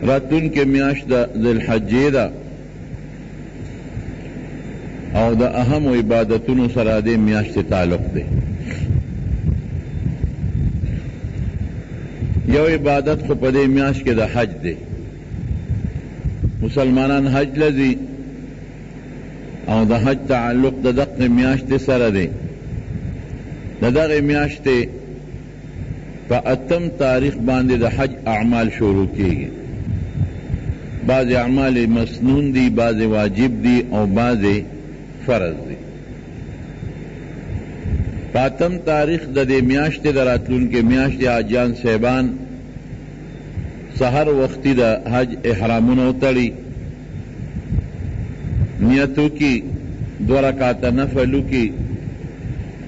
راتون کے میاش دا ذی الحجې دا او دا اهم عبادتونو سره دې میاشتې تعلق دی. یو عبادت خو په دې میاشت کې د حج دی. مسلمانان حج لذي او د حج تعلق د دغه میاشتې سره دی. د دغه میاشتې په 8 تاریخ باندې د حج اعمال شروع کیږي. بعض اعمال مسنون دي، بعض واجب دي او بعض فرض دي. په 8 تاریخ د دې میاشتې د راتلونکې میاشتې حاجیان صاحبان سحر وختي د حج احرامونه وتړي، نیتو کی 2 رکعاته نفلو کی،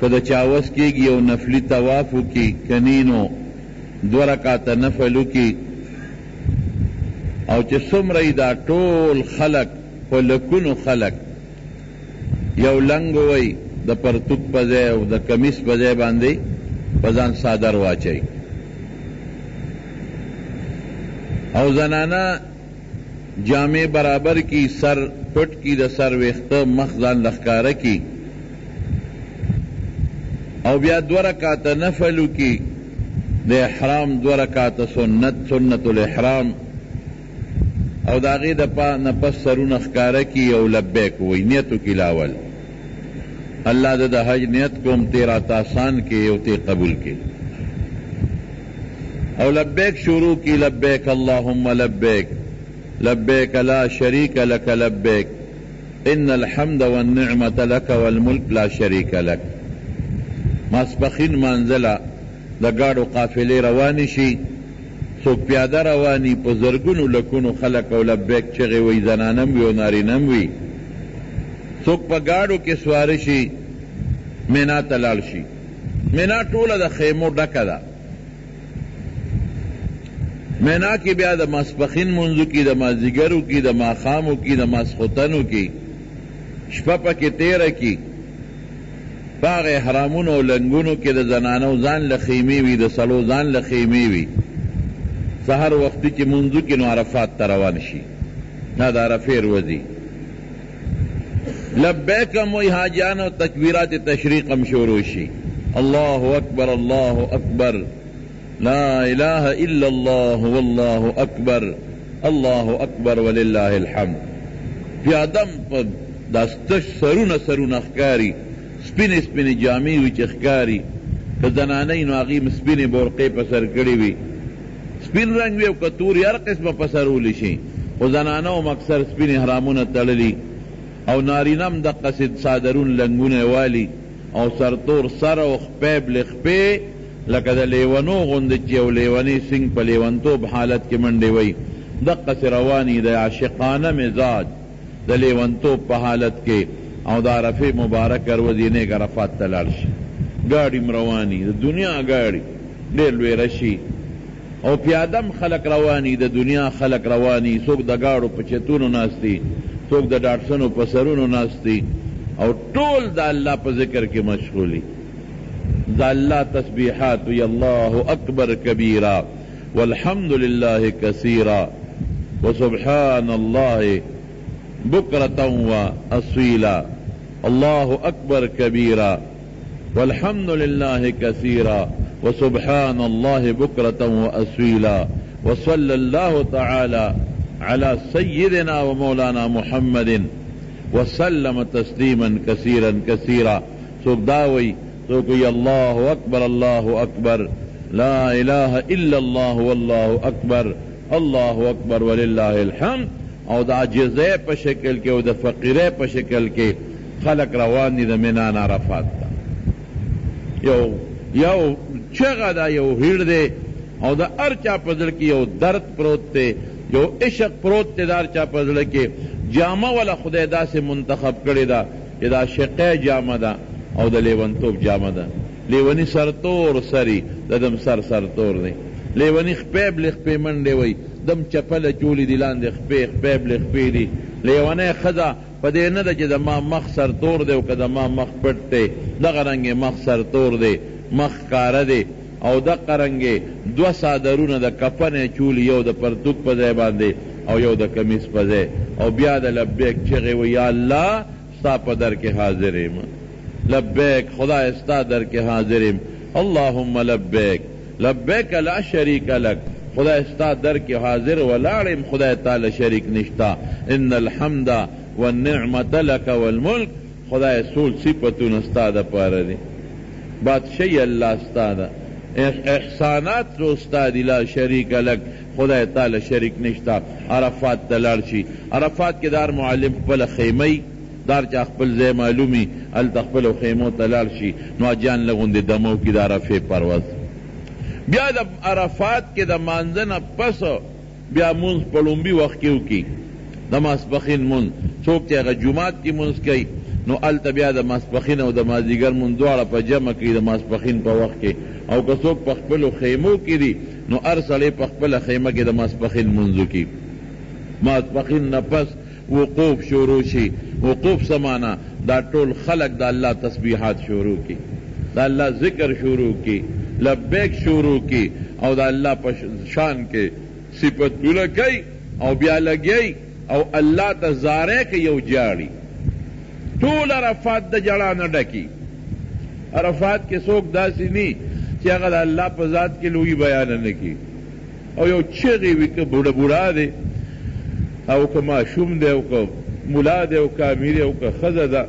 که د چاوس کېږي یو نفلي طوافو کی، کنینو 2 رکعاته نفلو کی، او چې څومره دا ټول خلق په لکونو خلق یو لنګ وی د پرتوک په ځای او د کمیس په ځای باندې په ځان صادر واچوي، او زنانه جامع برابر کی، سر پټ کی، د سر ویخته مخ ځان لښکاره کی، او بیا 2 رکعاته نفلو کی، د احرام 2 رکعاته سنت الاحرام، او دا غي د نفس سرونه ښکاره کی او لبیک وی نیتو کی لاول. اللہ د حج نیت کوم تیرا تاسان کے او تے قبول کے، او لبیک شروع کی، لبیک اللہم لبیک لبیک لا شریک لک لبیک ان الحمد والنعمت لک والملک لا شریک لک. ماسپخین منزله د گاڑو قافلې روانی شي، څوک پیاده روانی، په زرګونو لکونو خلق او لبیک چغې وی، زنانم وی او نارینم وی. څوک په گاڑو کې سواره شي، مینا ته لاړ شي. مینا ټوله د خیمو ډکه ده. مینا کې بیا د ماسپخین منځو کې، د مازدیګرو کې، د ماښامو کې، د ماسخوتنو کې شپه پکې تیره کې. په هغه احرامونو او لنګونو کې د زنانو ځان له خیمې وي، د سړو ځان له خیمې وي. سحر وختي چې منځو کې نو عرفات ته روان شي، دا د عرفې ورځي. لبیک هم وی حاجیان او تکبیرات تشریق هم شروع شي. اللہ اکبر اللہ اکبر لا الہ الا اللہ واللہ اکبر اللہ اکبر وللہ الحمد. پیادم په داستش سرونه ښکاري، سپینې سپینې جامې وي چې ښکاري، که زنانۍ نو هغې سپینې برقې په سر کړې وي، سپین رنګ وي او که تورې هر قسمه په سر ولی شي، خو زنانه هم اکثر سپین احرامونه تړلي، او نارینم دقسې صادرون لنګونه والي، او سرتور سر او خپې بلخپې لکه د لیونو غوندې چې یو لیونی سنګ په لیونتوب حالت کې منډې وی، دقسې رواني د عاشقانه مزاج د لیونتوب په حالت کې، او د عرفې مبارک ورځې نیک عرفات ته لاړ شي. ګاډي م رواني، د دنیا ګاډي ډېر لوی رشي، او پیادم خلق رواني، د دنیا خلق رواني، څوک د گاڑو په چتونو ناستی، څوک د ډاټسنو په سرونو ناستی، او ټول د الله په ذکر کې مشغولي. د الله تسبیحات وی، الله اکبر کبیرا والحمد لله کثیرا وسبحان الله بکرة واصیلا. الله اکبر کبیرا والحمد لله کثیرا وسبحان الله بكرة وأصيلا. وصلى الله تعالى على سيدنا ومولانا محمد وسلم تسليما كثيرا كثيرا. سوک داوی سوک الله أكبر الله أكبر لا إله إلا الله والله أكبر الله أكبر ولله الحمد. او دا عجزه په شکل کې او د فقیره په شکل کې خلق روان دي د مینا عرفات ته. یو چغه دا یو هیړ دی، او د هر چا په زړه کې یو درد پروت دی، یو عشق پروت دی د هر چا په زړه کې. جامه ولا خدای داسې منتخب کړې ده چې دا شقه جامه ده او د لیونتوب جامه ده. لیونی سرتور سری ددم سرتور دی، لیونی خپې بلې خپې منډې وی، دم چپله چولی دی لاندې خپې بلې خپې دی. لیونی ښځه په دې نه ده چې د ما مخ سرتور دی او که د ما مخ پټ دی، دغه رنګې مخ سرتور دی، مخ ښکاره دی، او دقه رنګې دوه څادرونه د کفن چولی، یو د پرتوګ په ځای باندې او یو د کمیس په ځای، او بیا د لبیک چغې وی یا الله ستا په در کې حاضر یم، لبیک خدای ستا در کې حاضر یم، اللهم لبیک لبیک لا شریک لک، خدای ستا در کې حاضر ولاړ یم، خدای تعالی شریک نشتا، ان الحمد والنعمت لک والملک، خدای سول صفتونه ستا دپاره دي، بادشاہی اللہ ستا ده، احسانات رو ستا دی، لا شریک لک، خدای تعالی شریک نشتا. عرفات ته لاړ شي، عرفات کې دار معلم خپل خیمه دار چا خپل ځای معلومي هلته خپلو خیمو ته لاړ شي، نو حاجیان له غوندې دمو کې د عرفې پرواز. بیا د عرفات کې د مانځه نه پس بیا مونځ په لومبي وخت کې وکړي، د ماسپښین مونځ. څوک چې هغه جومات کې مونځ کوي نو هلته بیا د ماسپښین او د مازدیګر مونځ دواړه په جمع کوي د ماسپښین په وخت کې، او که څوک په خپلو خیمو کې دي نو هر سړی په خپله خیمه کې د ماسپښین مونځ وکړي. ماسپښین نه پس وقوف شروع شي. وقوف سمانا دا ټول خلق د الله تسبیحات شروع کی، دا اللہ ذکر شروع کی، لبیک شروع کی، او دا اللہ په شان کې صفتونه کوي، او بیا لګي او الله ته زاره کوي یو جاړي. ټول عرفات د جړا نه ډکی. عرفات کې څوک داسې نی چې هغه د الله په ذات کې لوی بیان نه کوي، او یو چغې وي که بوډه بوډا دی او که ماشوم دی او که ملا دی او که امیر دی او که ښځه ده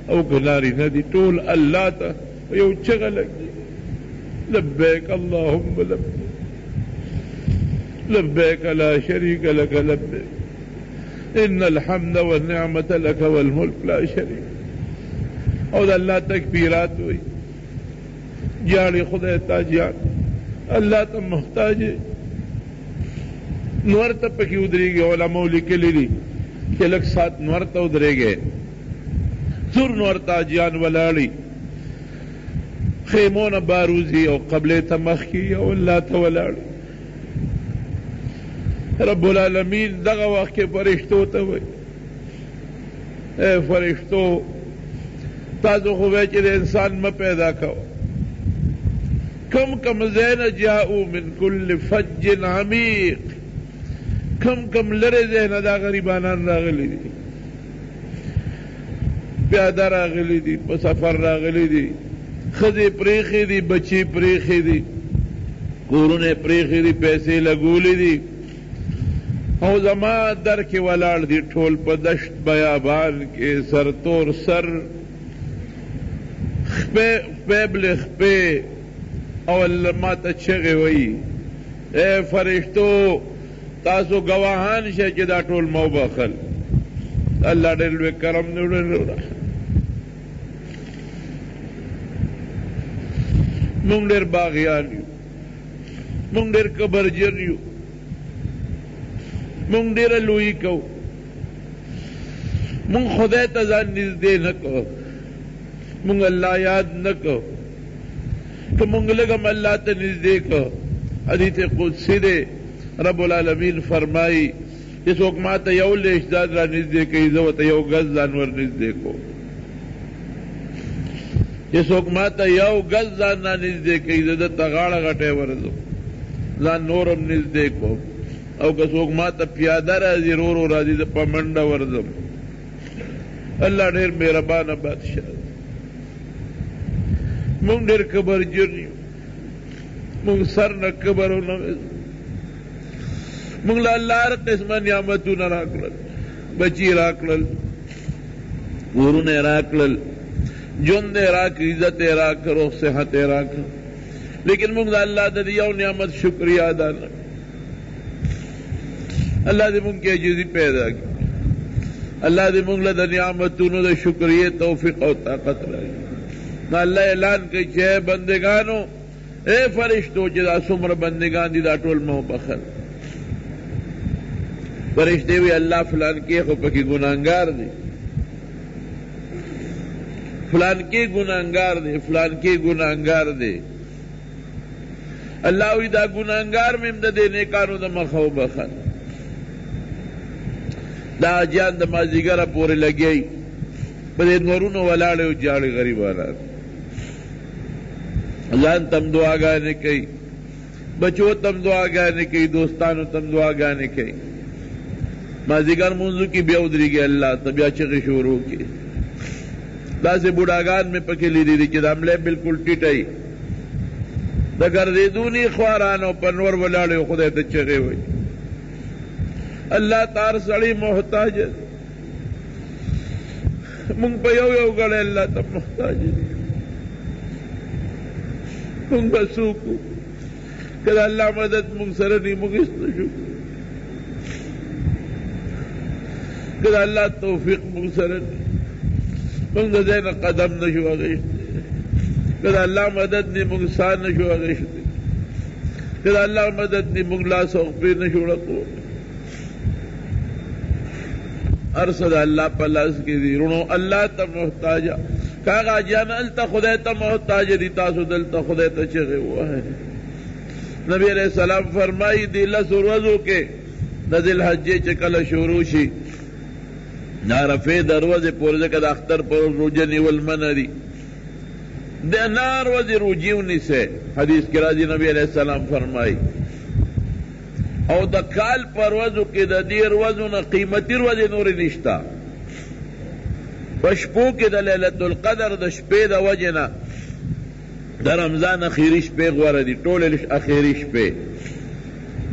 او که نارینه دی، ټول الله ته یو چغه لګي، لبیک اللهم لبیک لبیک لا شریک لک لبیک ان الحمد والنعمت لک والملک لا شریک. او د الله تکبیرات وي، جاړي خدای ته جان، الله ته محتاج نور ته پکې ودرېږي. علماء لیکلي دي چې لږ ساعت نور ته ودرېږي، زور نور ته جان ولاړي، خیمونه باروزي او قبلې ته مخکي او الله ته ولاړي. رب العالمین دغه وخت کې فرشتو ته وایي اے فرشتو تاسو خو وایئ چې د انسان مه پیدا کوه، کم کم زین جاؤ من کل فج عمیق، کم کم لرے زین دا غریبانان راغلی دی، پیاده راغلی دی، په سفر راغلی دی، ښځې پریښې دي، بچی پریښې دي، کورونه پریښې دي، پیسې لګولې دي، او زما در کې ولاړ دي ټول په دشت بیابان کې، سرتور سر، خپې بلې خپې، او ما ته چغې وایي اے فرشتو تاسو گواهان شئ چې دا ټول مو بخل. الله ډېر لوی کرم دی، مونږ ډېر باغیان یو، مونږ ډېر کبرجن یو، مونږ ډېره لویي کوو، مونږ خدای ته ځان نږدې نه کوو، مونږ الله یاد نه کوو، کہ مونږ لږ هم الله ته نږدې کوو. حدیث قدسی دی، رب العالمین فرمائی چې څوک ما ته یو لیش ځان را نږدې کوي زه ورته یو ګز ځان ور نږدې کوم، چې څوک ما ته یو ګز ځان را نږدې کوي زه درته غاړه غټی ورځم ځان نور هم نږدې کوم، او که څوک ما ته پیاده راځي رو رو راځي زه په منډه ورځم. الله ډېر مهربانه بادشاه دی. مونږ ډېر کبرجن یو، مونږ سر نه کبر او نه مونږ له الله هر قسمه نعمتونه راکړل، بچي راکړل، کورونه یې راکړل، ژوند یې راکړ، عزت یې راکړ، روغ صحت یې راکړ، لیکن مونږ د الله د یو نعمت شکریه ادا نه. الله دې مونږ کې عجزي پیدا کړي، الله دې مونږ له د نعمتونو د شکریې توفیق او طاقت راکړي. نو الله اعلان کوي چې اے بندگانو، اے فرشتو چې دا څومره بندگان دي دا ټول مو بخل. فرشتے وی اللہ فلان کے خو پکی گناہگار دے، فلان کے گناہگار دے، فلان کے گناہگار دے. اللہ وی دا گناہگار میں امدہ دے نیکانو دا مخو بخل. دا جان دا مازیگرہ پورے لگئی بدے نورونو ولاڑے و جاڑے غریبانا. ځان تم دعاګانې کوي، بچو تم دعاګانې کوي، دوستانو تم دعاګانې کوي. مازدیګر مونځو کې بیا ودرېږي الله ته، بیا چغې شروع کړي. داسې بوډاګان مې پکې لیدي دي چې د حملې بالکل ټیټوي، د ګرځېدو نه خوارانو په نور ولاړې خدای ته چغې وایي. الله تار سړی محتاج دی، مونږ په یو یو ګړی الله ته محتاج دي. مونږ به څوک وو که د الله مدد مونږ سره نه مونږ هېڅ نه شو، که د الله توفیق مونږ سره نه مونږ د ځای نه قدم نه شو اخیستی، که د الله مدد نه مونږ ساه نه شو اخیستی، که د الله مدد نه مونږ لاس او پښې نه شو ړکولی. هر څه د الله په لاس کې دي. رونو الله ته محتاجه کاغه جان الته خدای ته محتاج دي، تاسو دلته خدای ته چغې ووهئ. نبی علیہ السلام فرمایي دې لسو ورځو کې د ذوالحجې چې کله شروع شي د عرفې د ورځې پورې، ځکه د اختر پر روژه نیول منع دي، د هر ورځې روجې ونیسئ. حدیث کې راځي نبی علیہ السلام فرمایي او د کال پر ورځو کې د دې ورځو نه قیمتي ورځې نورې نشته. په شپو کې د لیلة القدر د شپې د وجې نه د رمضان اخیري شپې غوره دي، ټولې اخیري شپې.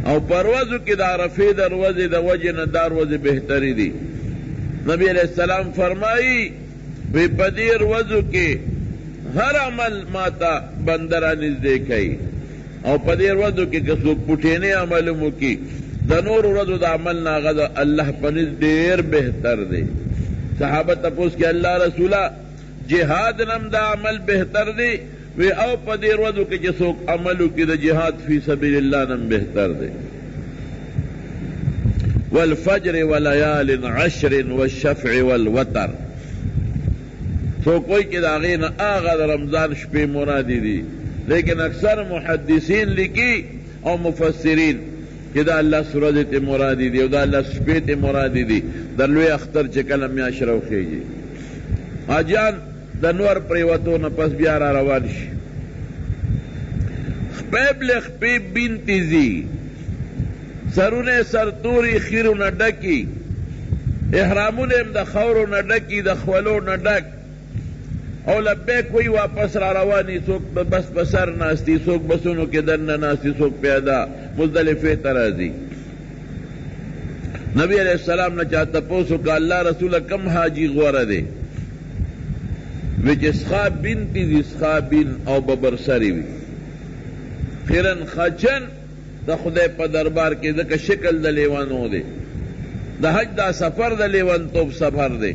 او پر ورځو کې د عرفې د ورځې د وجې نه دا ورځې بهتري دي. نبی علیہ السلام فرمایي وی په دې ورځو کې هر عمل ماته بنده را نږدې کوي، او په دې ورځو کې که څوک پټینې عمل مو کي د نورو ورځو د عمل نه هغه د الله په نزد ډېر بهتر دی. صحابه تپوس کې الله رسوله جهاد نم دا عمل بهتر دی؟ وی او په دې ورځو کې چې څوک عمل وکړي د جهاد فی سبیل الله نم بهتر دی. والفجر وليال عشر والشفع والوتر. څوک وایي چې د هغې نه هغه د رمضان شپې مرادي دي، لیکن اکثر محدثین لکی او مفسرین کہ دا اللہ سورج تے مرادی دی او دا اللہ شپے تے مرادی دی. دا لوی اختر چے کلم میاش روخیږي حاجیان د نور پریوتو نه پس بیا را روان شي. خپیب لخپیب بینتی زی سرونه سرتوری خیرونه ډکی، احرامونه هم د خاورو نه ډکی، د خولو نه ډک، او لبیک وی واپس را روانی. څوک بس بسر ناستی، څوک بسونو کې دننه ناستی، څوک پیاده مزدلفې ته راځي. نبی علیہ السلام نه چا تپوس وکړه الله رسوله کم حاجي غوره دی؟ وی چې سخا بینتی دي، سخا بین او ببرسری وي، خیرن خچن د خدای په دربار کې، ځکه شکل د لیوانو دی. د حج دا سفر د لیوانتوب سفر دی.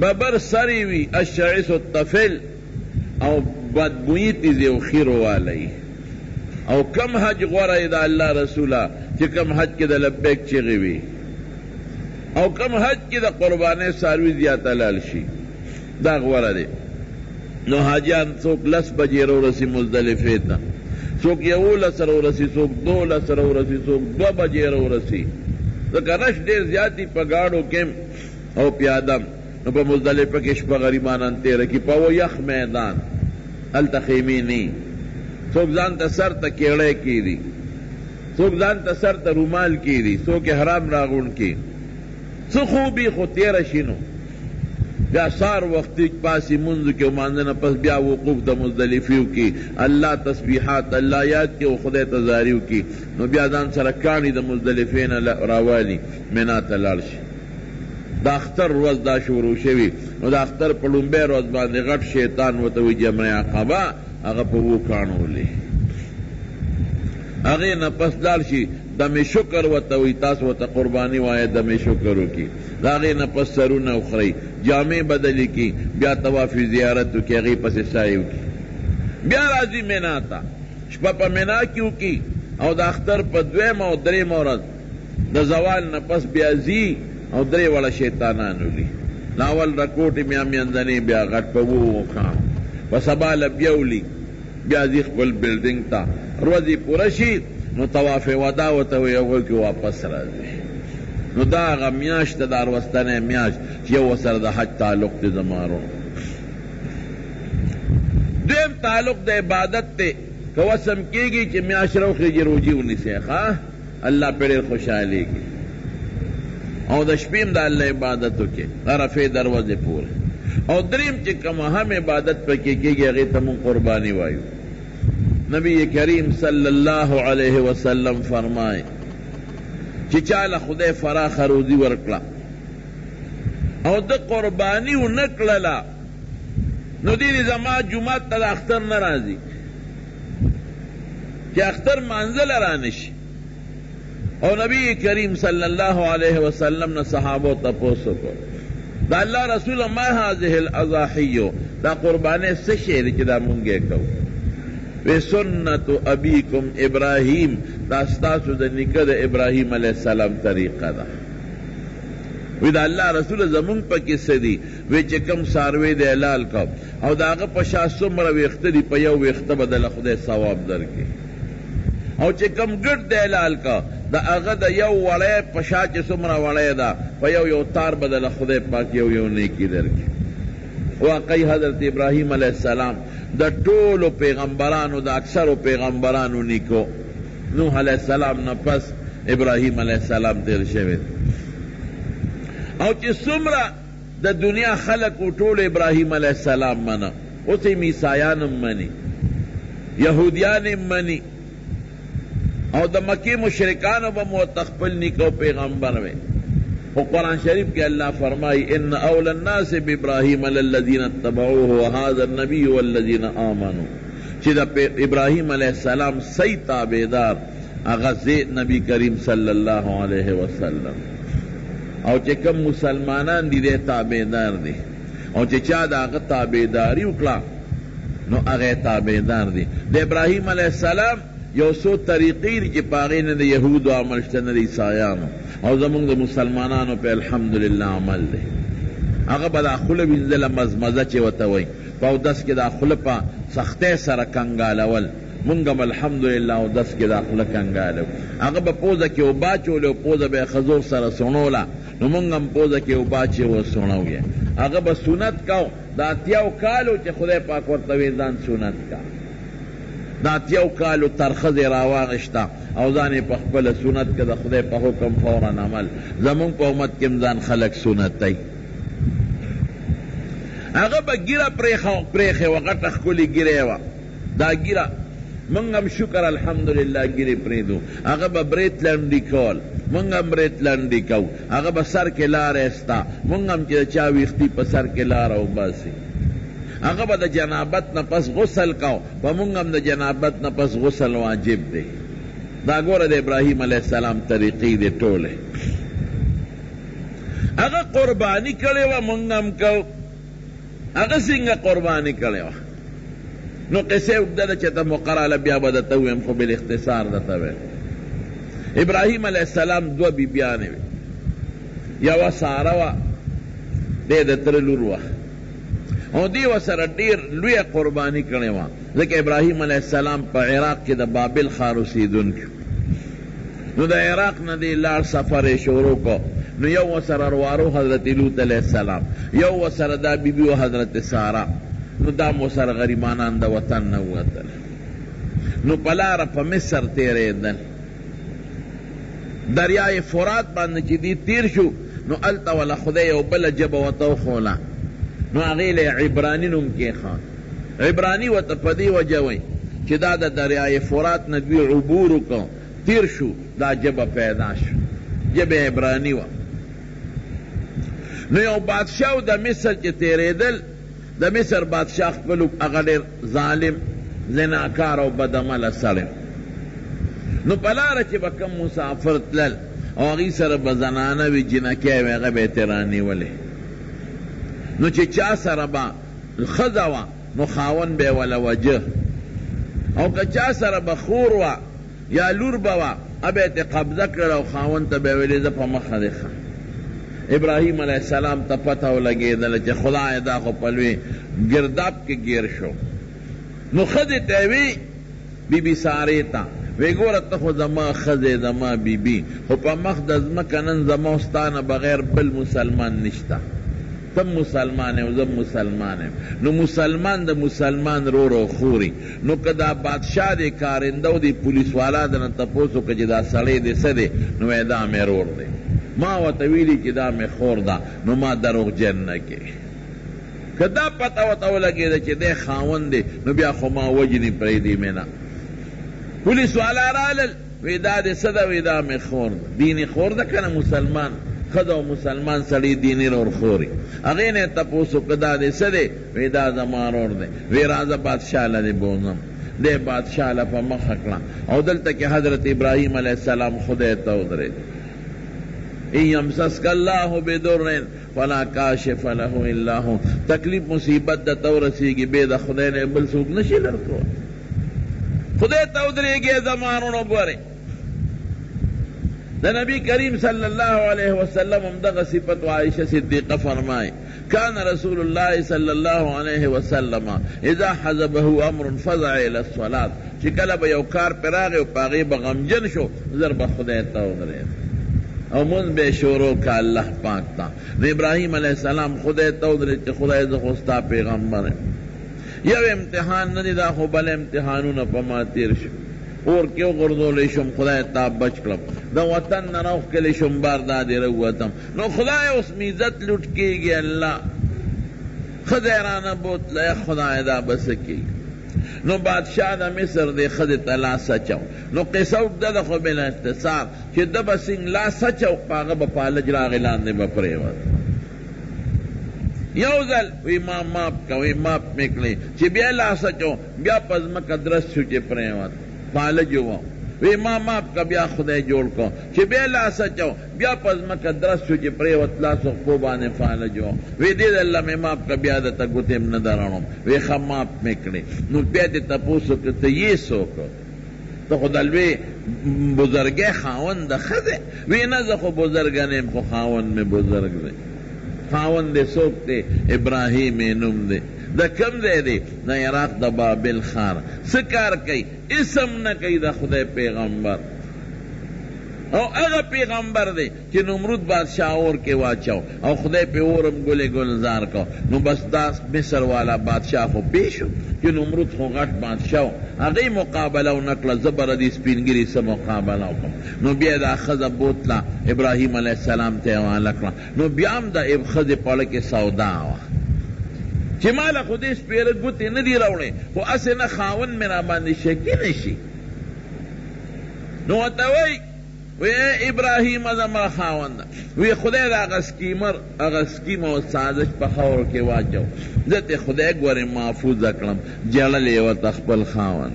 ببر سری وی الشعث الطفل او بدبوئی تیزی او خیرو والی. او کم حج غوره دا اللہ رسولا چی کم حج کی دا لبیک چیغی وی، او کم حج کی دا قربانے ساروی زیادہ لالشی، دا غوره دی. نو حاجیان سوک 10 بجے رو رسی مزدلفیتا، سوک 11 رو رسی، سوک 12 رو رسی، سوک 2 بجے رو رسی. دکا رش دیر زیادی پا گاڑو کم او پیادم. نو پا مزدلفہ کے شپا غریبانان تیرہ کی پا وہ یخ میدان التخیمی نی. سوک زان تا سر تا کیڑے کی دی، سوک زان تا سر تا رومال کی دی، سوک حرام راغون کی. سو خوبی خو تیرہ شنو بیا سار وقتی پاسی منذ کے ماندنا پس بیا وقوف دا مزدلفیو کی، اللہ تسبیحات اللہ یاد کے و خدای تزاریو کی. نو بیا زان سرکانی دا مزدلفین راوالی منات لارشی. دا اختر روز دا شروع شوی. نو دا اختر پلومبے روز باندې غټ شیطان وتوی جمع عقبہ هغه په وو کانولې، هغې نه پس لاړ شي دم شکر وتوی، تاسو ورته قرباني وایه دم شکر وکړي. د هغې نه پس سرونه وخورئ، جامې بدلې کړي، بیا طواف زیارت وکړي، هغې پسې سایې وکړي. بیا راځي منا ته، شپه په منا کې وکړي، او د اختر په 2 او 3 ورځ د زوال نه پس بیا ځي او 3 وړه شیطانان ولي. ناول رکوټې بیا میندنې بیا غټ په وو وخام په سبا لبیولی، بیا ځي خپل بلډینګ ته. ورځې پوره شي نو طواف ودا ورته وایي، هغوی کې واپس راځي. نو دا هغه میاشت ده، دا وروستنۍ میاشت چې یو ورسره د حج تعلق دی. زما ورو دویم تعلق د عبادت تے کوسم کیگی چې میاشت روخیږي روجي ونیسئ ښه الله پې ډېر خوشحالېږي او د شپې هم د الله عبادت وکړي رفع دروازې پورې او دریم چې کومه هم عبادت پکې کېږي هغې ته مونږ قرباني وایو نبی کریم صلی الله علیه وسلم فرمائے چې چاله خدای فراخه روزي ورکړه او د قرباني ونه کړله نو دې زما جومات ته د اختر نه راځي چې اختر مانځله رانشي او نبی کریم صلی الله علیه وسلم نه صحابو تپوس وکړ دا الله رسول ما هذه الاضاحی دا قرباني څه شی دی چې دا مونږ یې کوو وی سنت ابیکم ابراہیم دا ستاسو د نیکه د ابراہیم علیہ السلام طریقه ده وی دا اللہ رسول زمون پکې څه دي وی چې کم څاروی د حلال کو او د هغه په شا څومره ویښته دي په یو ویښته به دله خدای ثواب درکړي او چې کم ګډ د حلال کو د هغه د یو وړی په شا چې څومره وړی ده په یو تار به دله خدای پاک یو نیکي درکړي واقعی حضرت ابراہیم علیہ السلام دا ټولو پیغمبرانو دا اکثرو پیغمبرانو نیکو نوح علیہ السلام نه پس ابراہیم علیہ السلام تیر شوی او چې څومره د دنیا خلقو ټول ابراہیم علیہ السلام منه اوس یې عیسایان هم مني یهودیان هم مني او د مکی مشرکانو به مو خپل نیکو پیغمبر وی و قرآن شریف کے اللہ فرمائی ان اول الناس بابراہیم للذین اتبعوه وهذا النبی والذین آمنوا چې د ابراہیم علیہ السلام صحیح تابعدار هغه نبی کریم صلی اللہ علیہ وسلم او چې کم مسلمانان دي د تابعدار دي او چې چا د هغه تابعداري وکړه نو هغه تابعدار دي د ابراہیم علیہ السلام یو څو طریقې دي چې په هغې نه د یهودو عمل شته نه د عیسایانو او زمونږ د مسلمانانو په الحمدلله عمل دی هغه به دا خوله وینځله مزمزه چې ورته وایي په اودس کې دا خوله په سختۍ سره کنګالول مونږ هم الحمدلله اودس کې دا خوله کنګالو هغه به پوزه کې اوبه اچولې او پوزه به یې ښځو سره سوڼوله نو مونږ هم پوزه کې اوبه اچې وسوڼوې هغه به سنت کو دا اتیاو کالو چې خدای پاک ورته وی ځان سنت کا دا اتیاو کالو ترخزې راواغشته او ځان یې په خپله سنت که د خدای په حکم فورا عمل زمونږ په امت کې هم ځان خلک سنتوي هغه به ګیره پرېښې وه غټه ښکلې ګیرې وه دا ګیره مونږ هم شکر الحمدلله ګیرې پرېږدو هغه به برېت لنډي کول مونږ هم برېت لنډي کوو هغه به سر کې لاره ایسته مونږ هم چې د چا ویښتي په سر کې لاره وباسي هغه به د جنابت نه پس غسل کو په مونږ هم د جنابت نه پس غسل واجب دی دا ګوره د ابراهیم علیہ السلام طریقې دی ټولې هغه قرباني کړې وه مونږ هم کو هغه څنګه قرباني کړې وه نو قصې اوږده ده چې ته مقرره بیا به درته ویم خو بالاختصار درته ویم ابراهیم علیہ السلام دوه بیبیانې وې یوه ساره وه دی د تره لور وه او دی ورسره ډېر لویه قرباني کړې وه ځکه ابراهیم علیہ السلام په عراق کې د بابل ښار اوسېدونکی نو د عراق نه دی لاړ سفر یې شروع کو نو یو ورسره روارو حضرت لوط علیہ السلام یو ورسره دا بیبي و حضرت ساره نو دا مو سره غریبانان د وطن نه ووتل نو په لاره په مصر تېرېدل دریای فرات باندې چې دی تیر شو نو هلته وله خدای یو بله ژبه ورته وښوله نو هغې له عبراني نوم کېښود عبرانی ورته په دې وجه وایي چې دا د دریای فرات نه دوی عبور وکړو تیر شو دا ژبه پیدا شو ژبه عبرانی وه نو یو بادشاه د مصر چې تېرېدل د مصر بادشاه خپلو هغه ډېر ظالم زناکار او بدعمله سړی نو په لاره چې به کوم مسافر تلل او هغې سره به زنانه وي جنکۍ وي هغه به یې ترې رانیولې نو چې چا سره به ښځه وه نو خاون به یې وله وجه او که چا سره به خور وه یا لور به وه هغه به یې ترې قبضه کړل او خاون ته به یې ویلې زه په مخه دی ښه ابراهیم علیہ السلام ته پته ولګېدله چې خدای دا خو په لوی ګرداب کې ګیر شو نو ښځې ته یې وی بیبي سارې ته وی ګوره ته خو زما ښځې زما بیبي خو په مخ د ځمکه نن زما ستا نه بغیر بل مسلمان نشته تم مسلمان او زم مسلمان نو مسلمان د مسلمان رو رو خوري نو کدا بادشاہ دی کارندو دی پولیس والا دنه تپوسو که چې دا سړی دی څه دی نو دا مې رور دی ما ورته ویلي چې دا مې خور ده نو ما دروغجن نه کې که دا پته ورته ولګېده چې دی خاوند دی نو بیا خو ما وجني پرېږدي مې نه پولیس والا رالل وی دا دی څه ده وی دا مې خور ده دیني خور ده که نه مسلمان خد او مسلمان سړی دینی رور خوري هغې نه تپوس وکړه دا دی څه دی وی دا زما رور دی وی راځه بادشاه له دې بوځم دی بادشاه له په مخه کړه او دلته کې حضرت ابراهیم علیه السلام خدای ته ودرېد ان یمسسک الله بدر فلا کاشف له الا هو تکلیف مصیبت د تو رسیږي بې د خدای نه بل څوک نشي درکولی خدای ته ودرېږي زمانونو ګورې دا نبی کریم صلی اللہ علیہ وسلم امدغ صفت عائشہ صدیقہ فرمائے کان رسول اللہ صلی اللہ علیہ وسلم اذا حزبه امر فزع الى الصلاة چی کله به یو کار پر راغی او پاغی بغمجن شو زر به خدای ته ودرېد او مونږ به شروع کا الله پاک تا نو ابراہیم علیہ السلام خدای ته ودرېد چې خدای زه خو ستا پیغمبر یو امتحان نه دی دا خو بل امتحانونه په ما تیر شو اور کیوں غردولی شم خدای تا بچ کلم دا وطن نروخ کلی شم باردادی روتم نو خدای اس میزت لٹ کی گی اللہ خدای رانا بوت لے خدای دا بسکی نو بادشاہ دا مصر دے خد تلا سچو نو قصوک دا خو بلا اختصار چی دا بسنگ لا سچو پاغا بپالج راغلان دے بپریوت یوزل وی ما ماپ کا وی ماپ مکلی چی بیا لا سچو بیا پزمک درست شو چی پریوت فالجو وی ما ماپ کا بیا خدای جوړ کو چې بیا لا سچو بیا پزمک درس شو چې پریوت لاسو کو باندې فالجو وی دې الله مې ماپ کا بیا د تګوتم نه درانم وی خماپ میکړي نو بیا دې تاسو کې ته یې سوک ته خدالوی بزرګه خاوند خزه وی نه زه خو بزرګنیم خو خاوند مې بزرګ دی خاوند دې سوک دی ابراهیم نوم دی دا کم دے دی نا عراق دا بابل خار سکار کئی اسم نہ کئی دا خدای پیغمبر او اغا پیغمبر دے چی نمرود بادشاہ اور کے واچاو او خدای پہ اورم گلے گلزار کو نو بس دا مصر والا بادشاہ خو پیشو چی نمرود خو غٹ بادشاہ اغی مقابلہ نکلا زبردی سپینگری سے مقابلہ کو نو بیا دا خزا بوتلا ابراہیم علیہ السلام تیوان لکلا نو بیام دا اب خز پڑھ کے سودا آوا چی مالا خودی سپیرت گوتی ندی روڑے خو اسے نا خاون میرا باندی شکی نشی نو اتوئی وی اے ابراہیم ازمرا خاون دا وی خدای دا اغا سکیم و سازش پا خور کے واجو زت خدای گوری محفوظ اکلم جللی و تخبل خاون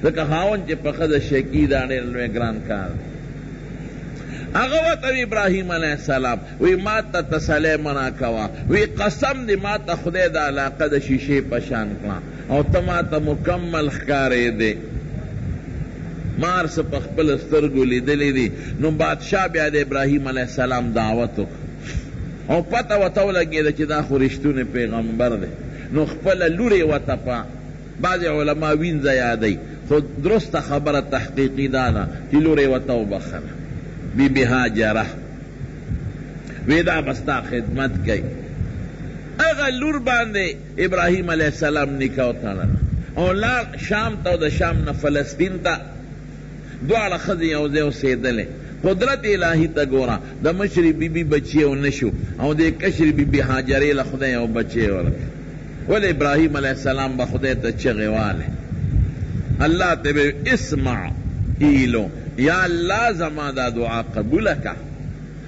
دکا خاون چی پا خد شکی دانے لوے گران کار اغوت ابراہیم علیہ السلام وی ماتا تسلے منا کوا وی قسم دی ماتا خدای دا علاقہ دا شیشے پشان کلا او تماتا مکمل خکارے دے مار سے پخپل استرگو لی دلی دی نو بادشاہ بیاد ابراہیم علیہ السلام دعوتو او پتا وطاو لگی دا چی دا خورشتون پیغمبر دے نو خپل لوری وطا پا بعض علماء وین زیادی خود درست خبر تحقیقی دانا چی لوری وطاو بخر بی بی حاجرہ ویدا بستا خدمت گئی اگا لور باندے ابراہیم علیہ السلام نکاو تانا اور لار شام تا دا شام نا فلسطین تا دوارا خزی او زیو سیدلے قدرت الہی تا گورا دا مشری بی بی بچے او نشو او دے کشری بی بی حاجرے لخدای او بچے او رکھ ولی ابراہیم علیہ السلام با خدای تا چغیوالے اللہ تبے اسمع ایلو یا اللہ زمان دا دعا قبول کا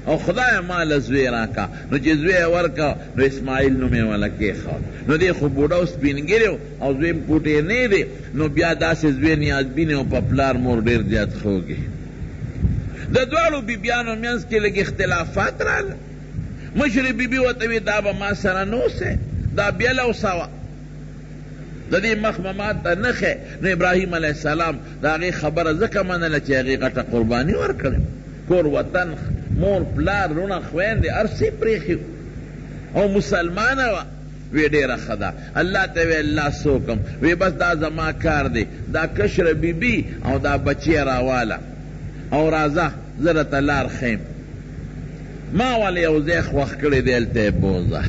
او خدای مال زوی راکا نو چی زوی ورکا نو اسماعیل نو میں والا کی خواہ نو دی خو بوڑا اس پین گریو او زویم پوٹے نہیں دی نو بیا دا سے زوی نیاز بینے او پپلار مور دیر زیاد خوگی دا دوالو بی بیانو مینس کے لگی اختلافات رالا مشری بی بی وطوی دا با ما سرا نو سے دا بیلو سوا دا دی مخممات تا نخے نو ابراہیم علیہ السلام دا غی خبر زکا منل چی غی غٹا قربانی ورکرم کور وطن مور پلار رونا خوین دی ارسی پریخیو او مسلمان وا وی دیر خدا اللہ تاوی اللہ سوکم وی بس دا زما کار دی دا کشر بی بی او دا بچی راوالا او رازا زرت لار خیم ما والا یو ځای خوښ کړی دی هلته یې بوځه.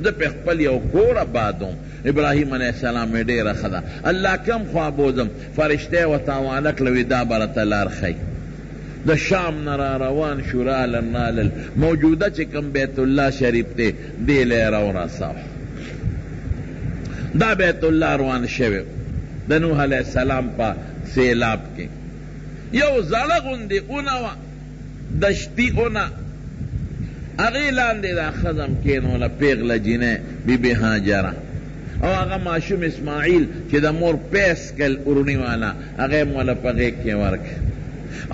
زه پې خپل یو کور آبادوم. ابراهیم علیه السلام یې ډېره ښه ده. الله کم خوا بوځم، فرشته یې ورته حواله کړه، وي دا به راته لار ښیي. د شام نه را روان شو، رالل موجوده چې کوم بیت الله شریف دی دې له یې راورساوه. دا بیت الله روان شوی د نوح علیه السلام په سیلاب کې. یو زړه غوندې اونه وه، دشتي اونه، هغې لاندې دا ښځه کېنوله، پیغله جینۍ بی بی هاجره، او هغه ماشوم اسماعیل چې د مور پیس کل اروني والا، هغه یې موله په غېږ کې ورکړ.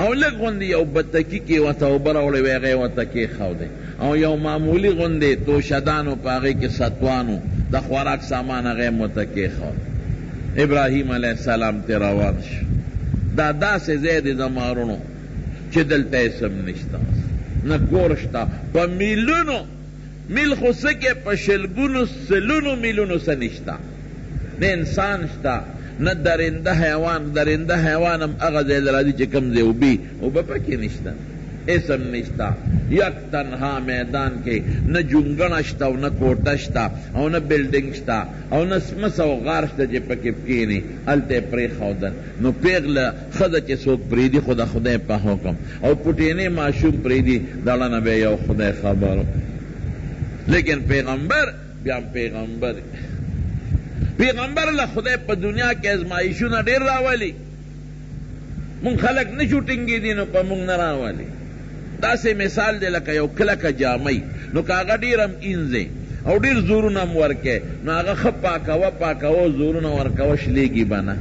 او لږ غوندې یو بتکي کې ورته اوبه راوړې وې، هغه یې ورته کېښودی. او یو معمولي غوندې توشدانو په هغې کې ستوانو د خوراک سامان، هغه یې ورته کېښود. ابراهیم علیه السلام ته روان شو. دا داسې ځای دی د مارونو چې دلته یې څه نشته، نه کور شته، په میلونو میل خو څه کې په شلګونو سلونو میلونو څه نشته، نه انسان شته، نه درنده حیوان. درنده حیوان هم هغه ځای له راځي چې کوم ځای اوبه پکې نشته، اسم نشته. یک تنها میدان کې نه جونګڼه شته او نه کوټه شته او نه بلډینګ شته او نه سمس او غار شته چې پکې کښېني، هلته یې پرېښودل. نو پیغله ښځه چې څوک پرېږدي خو د خدای په حکم، او پټینې ماشوم پرېږدي دړه نه به یو خدای خبر. لیکن پیغمبر بیا پیغمبر له خدای په دنیا کې ازمایشونه ډېر راولي. مونږ خلک نه شو ټینګېدي نو په مونږ نه راولي. داسې مثال دی لکه یو کلکه جامۍ، نو که هغه ډېر هم اینځې او ډېر زورونه هم ورکې، نو هغه ښه پاکوه زورونه ورکوه، شلېږي به نه.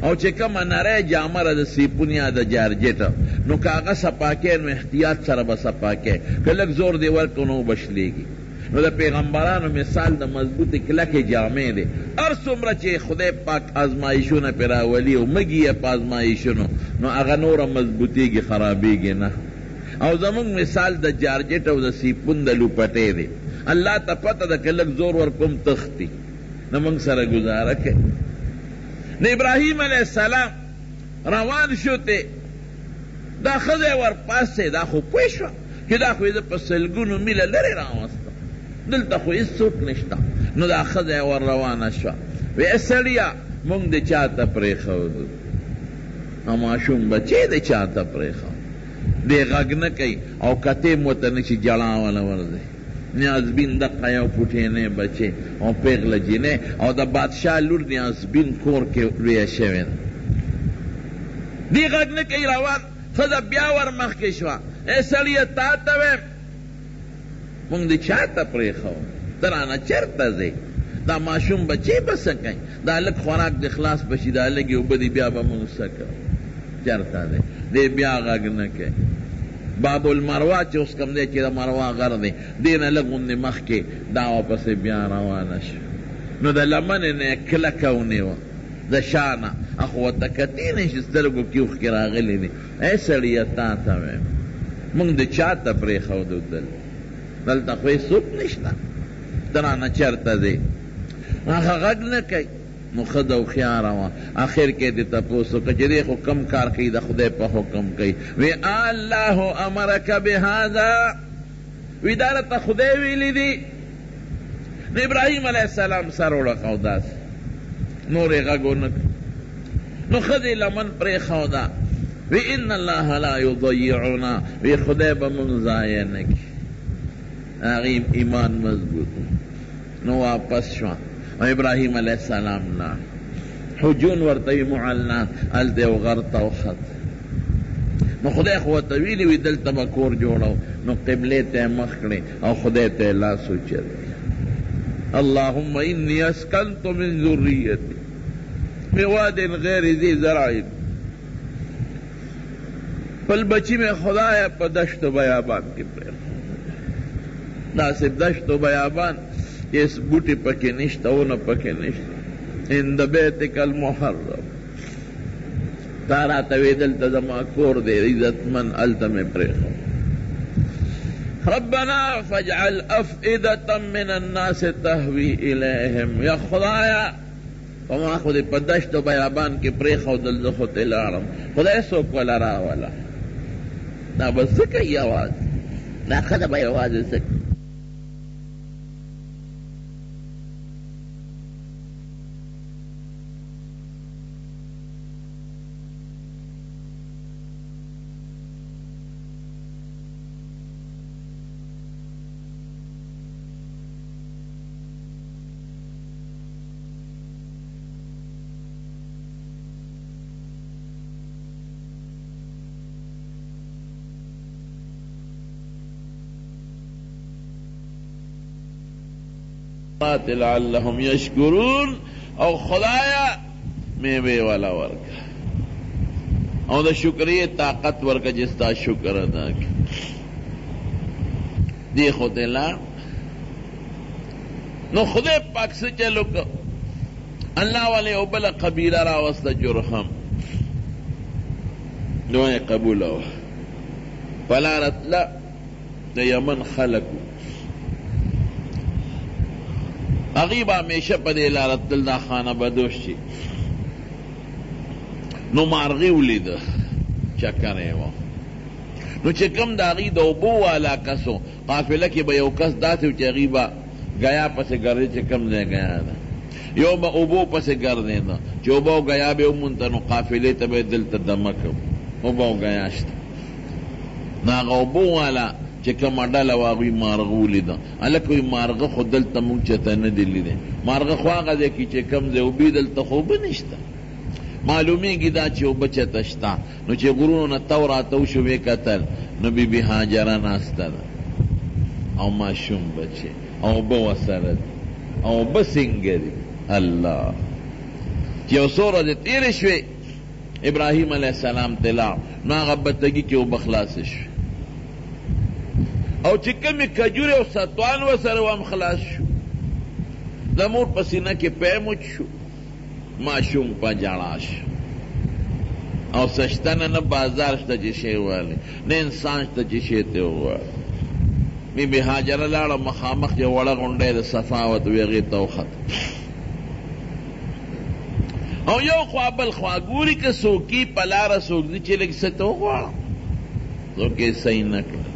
او چې کومه نری جامه ده د سیپون یا د جارجټ، نو که هغه صفا کې نو احتیاط سره به صفا کې، که لږ زور دې ورکړو نو به شلېږي. نو د پیغمبرانو مثال د مضبوطې کلکې جامې دی. هر څومره چې خدای پاک ازمایشونه پرې راولي او مږي یې په ازمایشونو، نو هغه نوره مضبوطېږي، خرابېږي نه. او زمونږ مثال د جارجټ او د سیپون د لوپټې دی. الله ته پته ده که لږ زور ورکوم تښتي، نو موږ سره ګزاره کوي. نو ابراهیم علیه السلام روان شو ته، دا ښځه یې ورپاسې، دا خو پوه شوه چې دا خو یې زه په سلګونو میله لرې راوستم، دلته خو هېڅوک نشته. نو دا ښځه یې ور روانه شوه، وی سړیه مونږ د چا ته پرېښودو، او ماشوم بچی د چا ته پرېښود، دی غږ نه کوي او کتې م ورته نه شي، جړا والا ورځي. نیازبین دقه یو پوټینی بچی او پیغله جینۍ، او د بادشاه لور نیازبین کور کې لویه شوې ده. دی غږ نه کوي، روان. ښځه بیا ور مخکې شوه، ای سړیه تا ته ویم مونږ د چا ته پرېښود، ته رانه چېرته ځې؟ دا ماشوم بچی به څه کوي؟ دا لږ خوراک د خلاص به شي، دا لږې اوبه دي، بیا به مونږ څه کوو؟ چېرته دی؟ دی بیا غږ نه کوي. باب المروه چې اوس کوم دی چې د مروه غر دی، دې نه لږ غوندې مخکې دا واپسې بیا روانه شوه. نو د لمنې نه یې کلکه ونیوه د شا نه، اخو ورته کتې نه شي، سترګو کې اوښکې راغلې دي. ای سړیه تا ته ویم مونږ د چا ته پرېښودو، دلته خو هېڅوک نشته، ته رانه چېرته ځې؟ هغه غږ نه کوي. نو ښځه هوښیاره وه، آخر کې دې تپوس وکړه چې دی خو کم کار کوي، د خدای په حکم کوي. وی الله امرک بهذا، وی دا راته خدای ویلي دي. نو ابراهیم علیه السلام سر وړخاو، داسې نور یې غږ ونه کړ. نو ښځې لمن پرېښوده، وی ان الله لا یضیعنا، وی خدای به مونږ ضایع نه کړي. هغې ایمان مضبوط. نو واپس شوه، او ابراهیم علیه السلام لا حجون ورته وي معلنات، هلته یو غر ته وخت. نو خدای خو ورته ویلي وي دلته به کور جوړو، نو قبلې ته یې مخ کړې او خدای ته یې لاس اوچت. اللهم انی اسکنت من ذریتی بواد غیر ذی زرع، پل بچی میں خدایا په دشت و بیابان کې پرېږدم، داسې دشت و بیابان هېڅ بوټي پکې نشته، ونه پکې نشته. عند بیتک المحرم، تا راته وې دلته زما کور دی عزتمن، هلته مې پرېښود. ربنا فاجعل افئدة من الناس تهوی الیهم، یا خدایا فما خو دې په دشت و بیابان کې پرېښودل، زه خو ترې لاړم، خدای څوک وله راوله، دا به څه کوي؟ اواز دا ښځه به یوازې څه لعلهم یشکرون او خدایا میوے والا ورکا او دا شکریہ طاقت ورکا جستا شکر ادا کی دیکھو دلا نو خدای پاک سے چلو کہ اللہ والے اوبلا قبیلہ راوستا جرحم دعائیں قبول ہو فلا رتلا دا یمن خلقو اغیب ہمیشہ پدے لارت دل دا خانہ بدوش چی نو مارغی ولید چکرے وہ نو چکم دا غی دا اوبو والا کسو قافلہ کی با یو کس داتے چی غیبا گیا پس گردے چکم دے گیا دا یو با اوبو پس گردے دا چی اوبو گیا بے امونتا نو قافلے تبے دل تا دمکو اوبو گیا شتا ناغ اوبو والا چکم اڈالا واغوی مارغو لیدا الکوی مارغ خود دلتا مونگ چتا ندلی دے مارغ خواغا دے کی چکم دے اوبی دلتا خوب نشتا معلومی گی دا چی اوبا چتا شتا نو چی غرونو نتاو راتو شوے کتل نو بی بی حاجرہ ناستا دا او ما شم بچے او با وسرد او با سنگری اللہ چی او سورا دے تیر شوے ابراہیم علیہ السلام تلا نا غبتگی کی اوبا خلاص شوے او چکمی کجوری او ستوان و سر وام خلاص شو دمور پسینہ کی پیموچ شو معشوم پا جاڑاش او سشتن نا بازار شتا چشے والی نا انسان شتا چشے تے والی بی بی حاجر لارا مخامخ جو وڑا گنڈے دا صفاوت ویغی توخت او یو خوابل خواگوری که سوکی پلارا سوک دی چلک ستو خواه سوکی صحیح نکل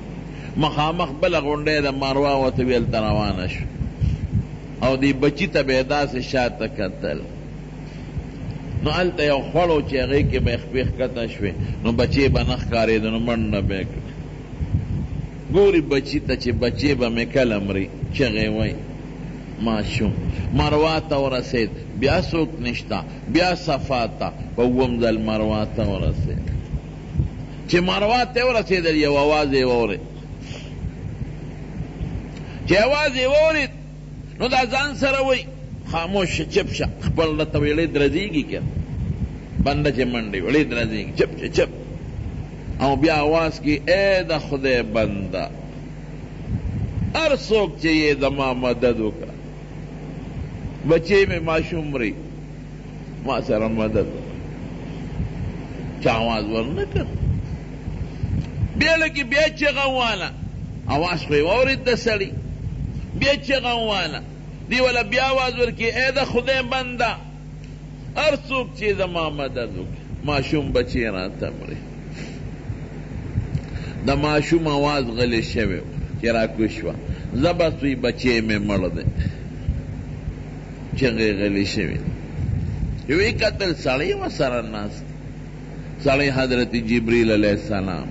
مخامخ بل غنڈے دا ماروا و طویل تروانش او دی بچی تا بیدا سے شاعت کتل نو علتا یو خوڑو چی اغی که بیخ بیخ کتا شوی نو بچی با نخ کاری دنو من نبیک گوری بچی تا چی بچی با مکل امری چغی وی معشوم مرواتا و رسید بیا سوک نشتا بیا صفاتا با ومدل مرواتا و رسید چی مرواتا و رسید یو آوازی وورد چی آوازی وورد نو دا زان سروی خاموش چپ شا خپل لتا ویلی درزیگی کیا بنده چی منڈی ویلی درزیگی چپ چپ چپ او بیا آواز کی اے دا خدای بندہ ار سوک چیئے دا ما مددو کا بچے میں معشوم ری ما سر مدد چا آواز ورنکر بیا لکی بیا چغوانا آواز خوی وورد دا سڑی بیا چغوانا دی والا بیا آواز ورکی اے دا خدای بندہ ار سوک چیئے دا ما مددو کا معشوم بچے راتا مری دا معشوم آواز غلی شوی چرا کشوا زبستوی بچے میں مرد چنگی غلی شوی یوی قتل ساڑی و سرناس ساڑی حضرت جبریل علیہ السلام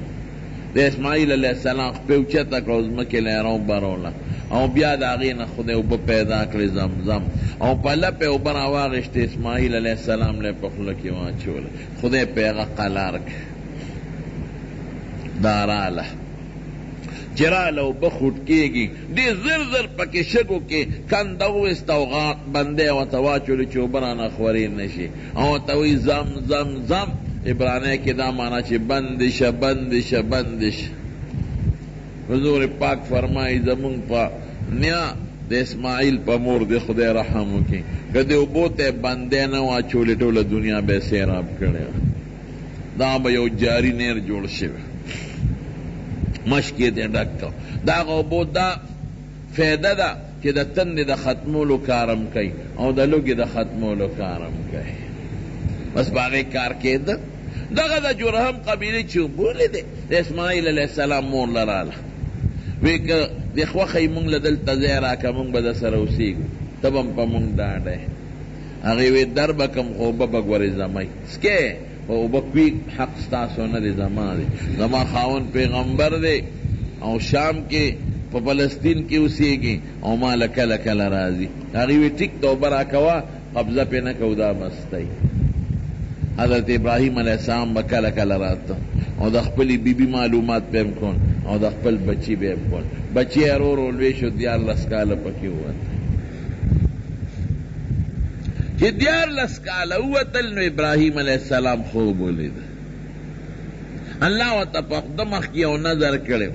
دا اسماعیل علیہ السلام پیوچا تک روزمکی لیرون بارولا او بیا دا غین خود اوبا پیدا کری زمزم او پلا پی اوبا راواغشت اسماعیل علیہ السلام لے پخلکی وہاں چولا خود پیغا قلارک دارالا چرالا و بخوٹ کیگی دی زر زر پکی شکو کی کندو استوغات بندے و تواچولی چوبران اخورین نشی او توی زم زم زم عبرانے کی دا مانا چی بندش بندش بندش حضور پاک فرمائی زمون پا نیا دا اسماعیل پا مور دی خود رحمو کی کدی او بوتے بندے نوا چولی ٹول دنیا بے سیراب کرے دا با یو جاری نیر جوڑ شوی مشکی دے ڈکتا دا غوبو دا فیدہ دا کہ دا تن دا ختمولو کارم کئی او دا لوگی دا ختمولو کارم کئی بس باغی کار کے دا دا دا جرہم قبیلی چون بولی دے دا اسماعیل علیہ السلام مور لرالا وی که د خوښی مونږ له دلته ځای راکړه مونږ به در سره اوسېږو ته به هم په مونږ ډاډی هغې وی در به کم خو اوبه به ګورې زمی سکې خو اوبه کوي حق ستاسو نه دی زما دی زما خاوند پیغمبر دی او شام کې په فلسطین کې اوسېږي او ما له کله کله راځي هغې وی ټیک توبه راکوه قبضه پې نه کوو دا مستی حضرت ابراهیم علیه السلام به کله کله راته او د خپلې بیبي معلومات به هم کون او د خپل بچي به هم کون بچي یې ورو ورو لوی شو 14 کاله پکې ووته چې 14 کاله ووتل نو ابراهیم علیه السلام خوب ولید الله ورته په خده مخکې یو نظر کړی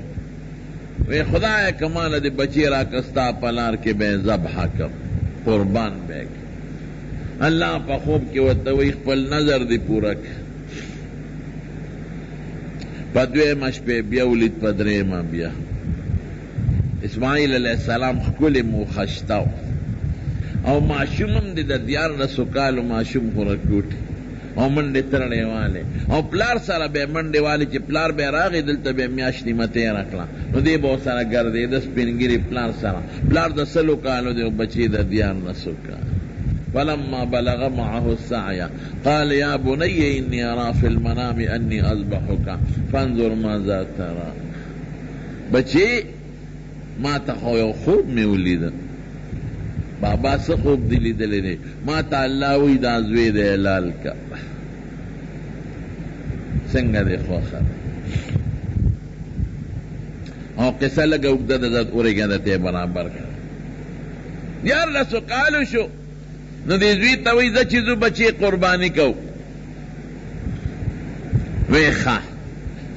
وی خدای که ماله د بچي راکړه ستا په لار کې به یې ذبحه کړم قربان به یې الله په خوب کې ورته وی خپل نظر دی پوره کړه په دویمه شپې بیا ولید په درېیمه بیا اسماعیل علیه السلام ښکلې موخشته و او ماشوم هم دی د 14 کالو ماشوم خو رکوټي او منډې ترړې والې او پلار سره به یې منډې والې چې پلار به یې راغی دلته به یې میاشت نیمه تېره کړه نو دی به ورسره ګرځېده سپینګیري پلار سره پلار د 100 کالو دی او بچی د 14 کالو فلما بلغ معه السعي قال يا بني إني أرى في المنام أني أذبحك فانظر ماذا ترى بچی ما ته خو یو خوب مې ولید بابا څه خوب دی لیدلی دی ما ته الله وی دا زوی دی حلال که څنګه دی خوښه او قصه لږه اوږده ده زه اورېږه د ته برابر کړه 14 کالو شو نو دې زوی ته وایي زه چې زو بچې قرباني کوو وی ښه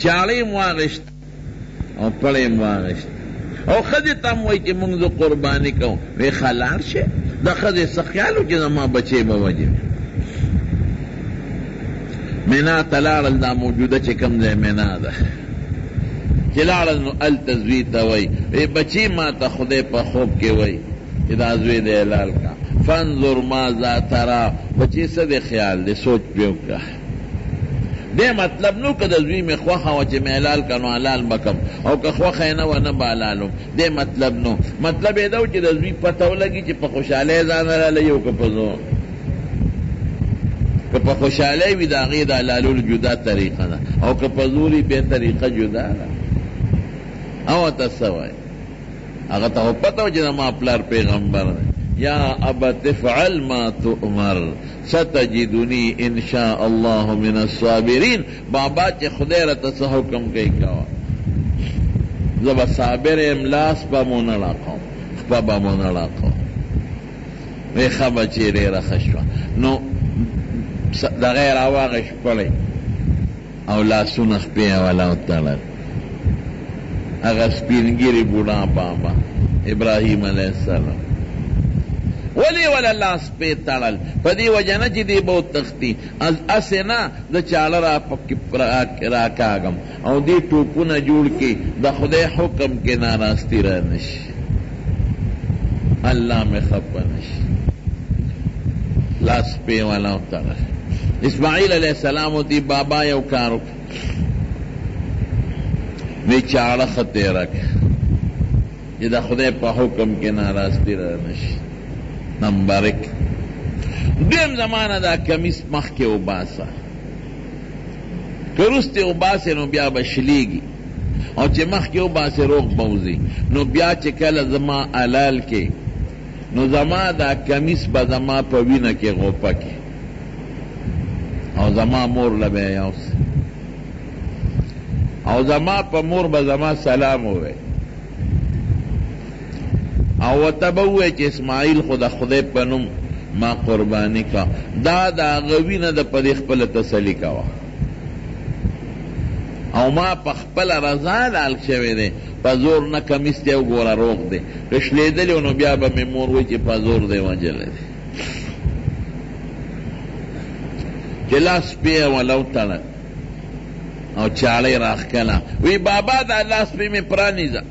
چاړې م واغېشت او پړې م واغېشت او ښځې ته م وایي چې مونږ زه قرباني کوم وی ښه لاړ شې د ښځې څه خیال و چې زما بچې به وجې منا ته لاړل دا موجوده چې کوم ځای منا ده چې لاړل نو هلته زوی ته وایي وی بچې ما ته خدای په خوب کې وایي چې دا زوی دی حلال کا فانظر ماذا ترى بچی څه دی خیال دی سوچ پې وکړه دې مطلب نو که د زوی مې خوښه وه چې مې حلال که نو حلال به کم او که خوښه یې نه وه نه به حلالوم دې مطلب نو مطلب یې دا و چې د زوی پته ولګي چې په خوشحالۍ ځان حلالوي او که په زور که په خوشحالۍ وي د هغې د حلالولو جدا طریقه ده او که په زور وي بیا طریقه جدا ده او ورته څه وایي هغه ته خو پته و چې زما پلار پیغمبر دی یا ابت افعل ما تؤمر ستجدنی ان شاء الله من الصابرین بابا چې خدای راته څه حکم کوي کوه زه به صابر یم لاس به مو نه راقوم خپه به مو نه راقوم وی ښه بچې ډېره ښه شوه نو دغه یې راواغېشت پړی او لاسونه خپې یې ولا وتړل هغه سپینګیري بوډا بابا ابراهیم علیه السلام ولی ولا لاس پې تړل په دې وجه نه چې دی به وتښتي هسې نه د چاړه راکاږم او دې ټوپونه جوړ کړي د خدای حکم کې ناراستي را نشي الله مې خفه نشي لاس پې والا وتړل اسماعیل علیه السلام ورته بابا یو کار وکړه وی چاړه ښه تېره کړه چې د خدای په حکم کې ناراستي را نشي نمبر 1 دویم زمانه دا کمیس مخکې وباسه که وروسته وباسې نو بیا به شلیږي او چې مخکې وباسې روغ بوځي نو بیا چې کله زما حلال کې نو زما دا کمیس به زما په وینه کې غوپه کې او زما مور له به یې یوسي او زما په مور به زما سلام ووایي او ورته به ووایي چې اسماعیل خو د خدای په نوم ما قرباني کا دا د هغه وینه ده په دې خپله تسلي کوه او ما په خپله رضا لال شوی دی په زور نه کمیس دی وګوره روغ دی که شلېدلی نو بیا به مې مور وایي چې په زور دی وجلی دی چې لاس پې یې وله وتړل او چاړه یې راښکله وی بابا دا لاس پې مې پرانیزه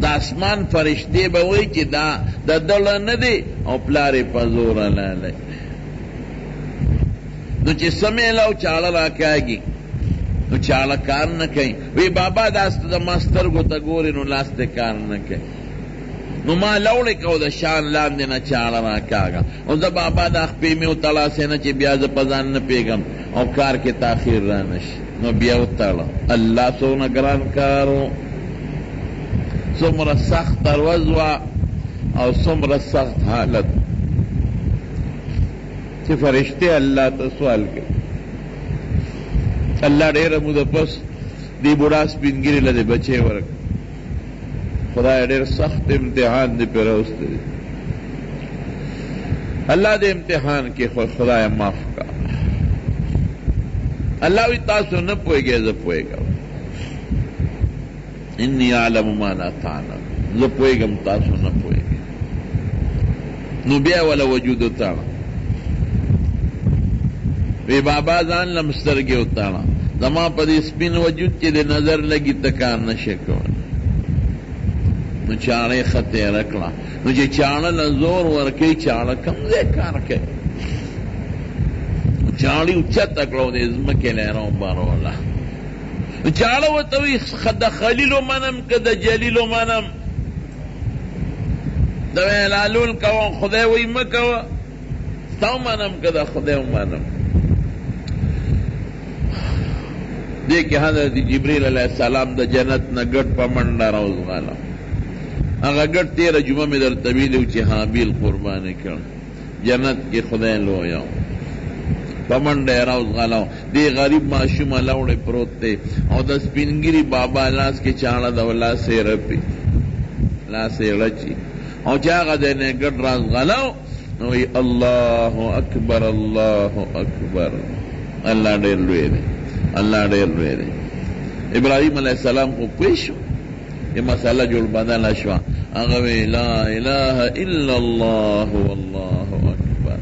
د اسمان فرشتې به وایي چې دا د دله نه دی او پلار یې په زوره لالی نو چې څه میله او چاړه راکاږي نو چاړه کار نه کوي. وی بابا داسته د ما سترګو ته ګورې نو لاس ته کار نه کوي. نو ما لوړې کو د شان لاندې نه چاړه را کاږه او زه بابا دا خپې مې وتړاسې نه چې بیا زه په ځان نه پوهېږم او کار کې تاخیر را نه شي. نو بیا وتړه. الله څومره ګران کار و، څومره سخته ورځ وه او څومره سخت حالت چې فرشتې الله ته سوال کوي. الله ډېره موده پس دې بوډا سپین ږیري له دې بچی ورکړ. خدای ډېر سخت امتحان دې پرې راوستی دی. الله دې امتحان کې خدای معاف کا. الله وی تاسو نه پوهېږئ، زه پوهېږم. انی اعلم ما لا تعلم، زه پوهېږم تاسو نه پوهېږئ. نو بیا وله وجود وتاړه. وی بابا ځان لم سترګې وتاړه، زما په دې سپین وجود کې د نظر لګي ته کار نشي کولی. نو چاړه ښه تېره کړه. نو چې چاړه له زور ورکوي چاړه کم ځای کار کوي. چاړه اوچته کړه او د ځمکې نه یې راوباروله. نو چاړه ورته وایي د خلیل ومنم که د جلیل ومنم، د ویلالول کوم خدای وایي مه کوه، ستا ومنم که د خدای ومنم. دې کې حضرت جبریل علیه السلام د جنت نه ګډ په منډه راوځغاله. هغه ګډ تیره جمعه مې درته ویلي و چې حابیل قرباني کړ. جنت کې خدای لویه و، په منډه یې راوځغاله. دې غریب ماشومه لوړې پروت دی او د سپینګیري بابا لاس کې چاړه ده او لاس یې رپي، لاس یې رچي او چې هغه دی نه ګډ راځغاله نو وایي الله اکبر الله اکبر. الله ډېر لوی دی، الله ډېر لوی دی. ابراهیم علیه السلام خو پوه شو یہ مسئلہ جوڑ بدلا شوا. هغه وی لا اله الا الله والله اکبر.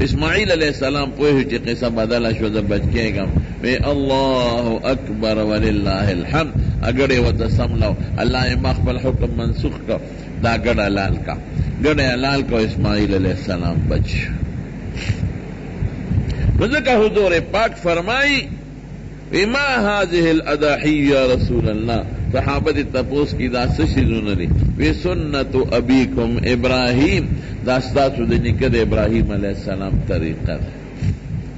اسماعیل علیہ السلام پوه چې قصه بدلا شو د بچ کېږم وی الله اکبر ولله الحمد. اگر یې ورته سملو الله یې ما خپل حکم منسوخ کړ، دا ګډ حلال کا، ګډ حلال کو. اسماعیل علیہ السلام بچ. نو ځکه حضور پاک فرمائی ما هذه الاضاحی یا رسول اللہ. صحابہ دی تپوس کی دا سشیزون لی وی سنت ابیکم ابراہیم، دا ستاسو دی نکد ابراہیم علیہ السلام طریقہ دا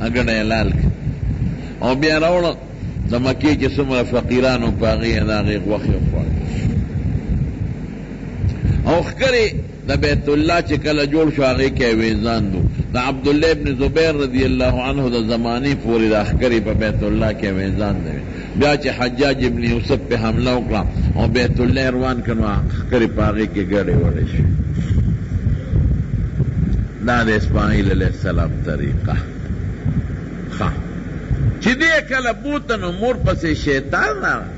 اگر اعلال کر. او بیا روڑا دا مکی چی سمر فقیرانو پاغی اداغی وخی خواد. او خکری دا بیت اللہ چی کل جوڑ شو آغی کے ویزان دو. دا عبداللہ ابن زبیر رضی اللہ عنہ دا زمانی پوری دا خکری پا بیت اللہ کے ویزان دے. بیا چې حجاج ابن یوسف په حمله وکړه او بیت الله روان کړو، خکرې په هغې کې ګډې وړې شي. دا د اسماعیل علیه السلام طریقه. ښه چې دې کله بوته نو مور پسې شیطان راغی.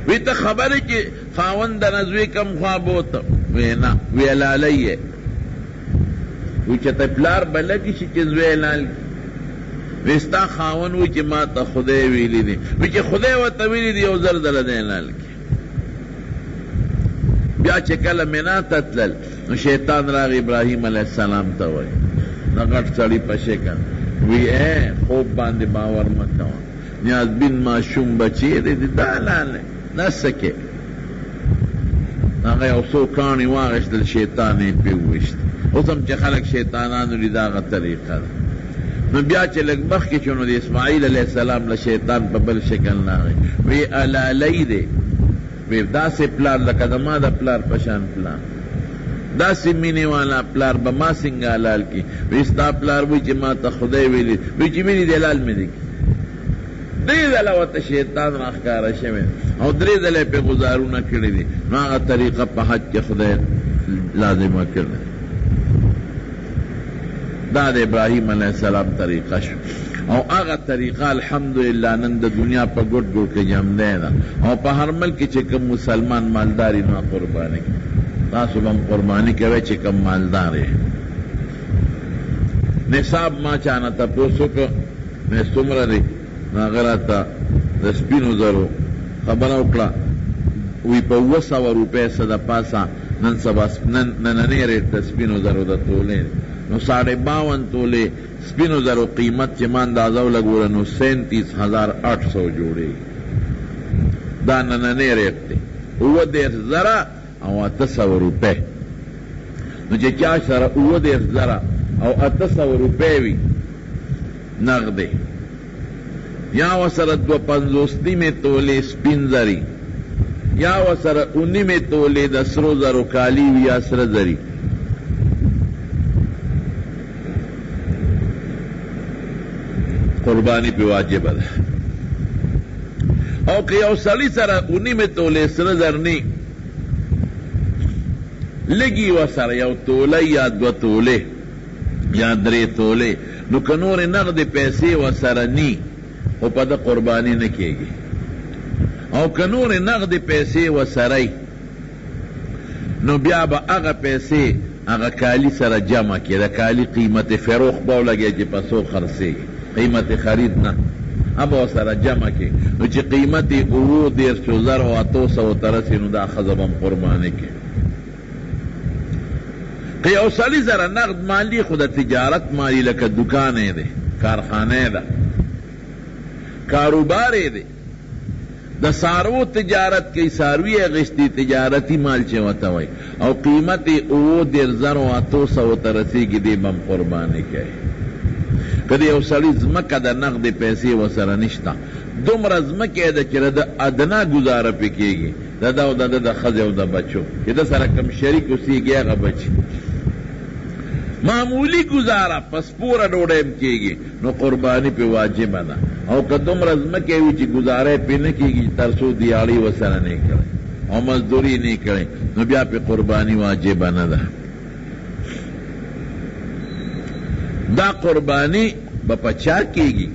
وی ته خبرې چې خاوند د نزوی کم خوا بوته؟ وی نه، وی لالی یې. وی چې ته پلار به لګي شي چې زوی لال وستا خاون وی چې ما ته خدای ویلی دی، وی چې خدای ورته ویلی دی یو ځل دله دی لال کې. بیا چې کله مینا ته تلل نو شیطان راغی ابراهیم علیه السلام ته وایي د غټ سړي په شکل وی خوب باندې باور مه کوه، نیازبین ماشوم بچی دی دا لاله دا سکې. هغه یو څو کاڼي واغېستل، شیطان یې پې وویشت. اوس هم چې خلک شیطانانو دي دا هغه طریقه ده. نو بیا چې لږ مخکې شو نو د اسماعیل علیه السلام له شیطان په بل شکل راغی. وی الالی دی، وی داسې پلار لکه زما د پلار په شان پلار، داسې مینې والا پلار به ما څنګه حلال کړي؟ وی ستا پلار وی چې ما ته خدای ویلي، وی چې مینې دی حلال مې دی. درې ځله ورته شیطان راښکاره شوی او درې ځله یې پرې ګزارونه کړي دي. نو هغه طریقه په حج کې خدای لازمه کړې. دا د ابراهیم علیه السلام طریقه شو. او هغه طریقه الحمدلله نن د دنیا په ګوټ ګوټ کې جمدی ده او په هر ملک کې چې کوم مسلمان مالداري نو قرباني کوي. تاسو به هم قرباني کوئ چې کوم مالدار یې. نصاب ما چانه تپوس وکړه مې څومره دی، نو هغه راته د سپینو زرو خبره وکړه. وی په 200 روپۍ څه د پاسه نن سبا نننی ریټ د سپینو زرو د تولې نو 52 تولے سپینو زرو قیمت چی مان دازو لگولا نو 37,800 جوڑے دا نننے ریختے 10,000 او 800 روپے نو چی چا سر 10,000 او 800 روپے وی نغدے یا وسر 250 میں تولے سپین زری یا وسر 19 میں تولے دا سرو زرو کالی وی یا سر زری قربانی پہ واجب ہے او کہ یو سلی سر 19 میں تولے سر زرنی لگی وسر یو تولے یا 2 تولے یا 3 تولے نو کنور نقد پیسے وسر نی او پا دا قربانی نکے گی او کنور نقد پیسے وسرائی نو بیا با اغا پیسے اغا کالی سر جمع کی دا کالی قیمت فروخ باو لگے جی پسو خرسے قیمت خرید نا اب وسر جمع کی نو چی قیمت 10,000 و 800 نو دا خزبم قربانی کی کہ او سالی ذرا نقد مالی خدا تجارت مالی لکا دکانے دے کارخانے دا کاروبارے دے دا سارو تجارت کی ساروی غشتی تجارتی مال چوتا ہوئی او قیمت 10,800 کی دے بم قربانے کے کدی او سالی زمکہ دا نقد پیسے وسر نشتا دم رزمکہ دا چرا دا ادنا گزارا پکے گی دا خز او دا بچو کہ دا سارا کم شریک اسی گیا گا بچی معمولی گزارا پس پورا ڈوڑیم کی گی نو قربانی پہ واجب ادا او قدم رزمکے ہوئی چی گزارے پہ نکی گی ترسو دیاڑی وسر نہیں کرے او مزدوری نہیں کرے نو بیا پہ قربانی واجب ادا دا قربانی بپچا کی گی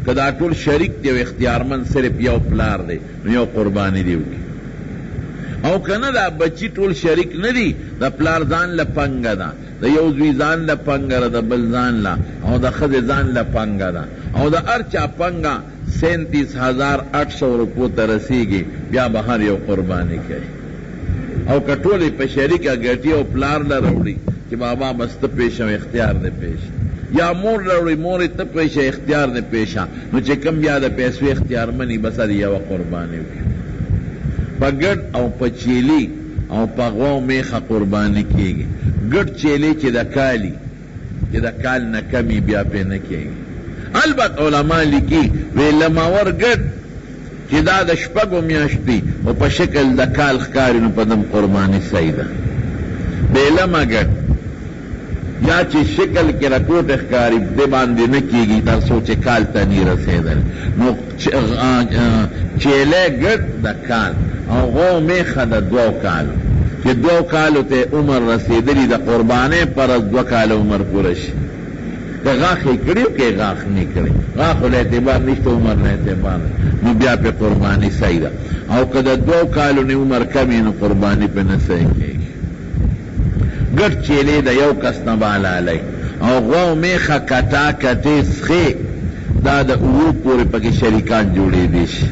کدا ټول شریک دی اختیار من صرف یو پلار دی نو یو قربانی دیو کی او کنه دا بچی ټول شریک ندی دا پلار ځان لپنګا دا دا یو زوی ځان لپنګا دا بل ځان لا او دا خځه ځان لپنګا دا او دا ارچا پنګا 37,800 روپو ته رسیږي بیا بهر یو قربانی کوي او کټولې په شریکه ګټي او پلار لا وروړي چې بابا مست پیش او اختیار دې پیش یا مور وروړي مور ته پیش اختیار دې پیشا نو چې کم بیا د پیسو اختیار منی بس دی یو قربانی وي پګړ او پچیلی او پغواو میخه قربانی کیږي ګډ چیلی چې د کالی چې د کال نه کمی بیا پې نه کیږي البته علما لیکي وی لماور ګډ چې دا د شپږو میاشتې او په شکل د کال ښکاري نو په دم قربانی صحیح ده بې لمه ګډ یا چې شکل کې رکوټ ښکاري دې باندې نه کیږي تر څو چې کال ته نه رسېدل نو چیلی ګډ د کال او غو میخه د 2 کالو کہ 2 کالو تے عمر رسیدلی دا قربانے پر 2 کالو عمر پورش کہ غاقی کریو کہ غاق نہیں کری غاقو اعتبار نشتا عمر نے اعتبار نو بیا پہ قربانی صحیح دا او کہ دا 2 کالو نے عمر کمی نو قربانی پہ نسائی گئی گٹ چیلے دا یو کس نبالا لئی او غو میخا کتا کتے سخے دا او پورے پکی شریکان جوڑے دیش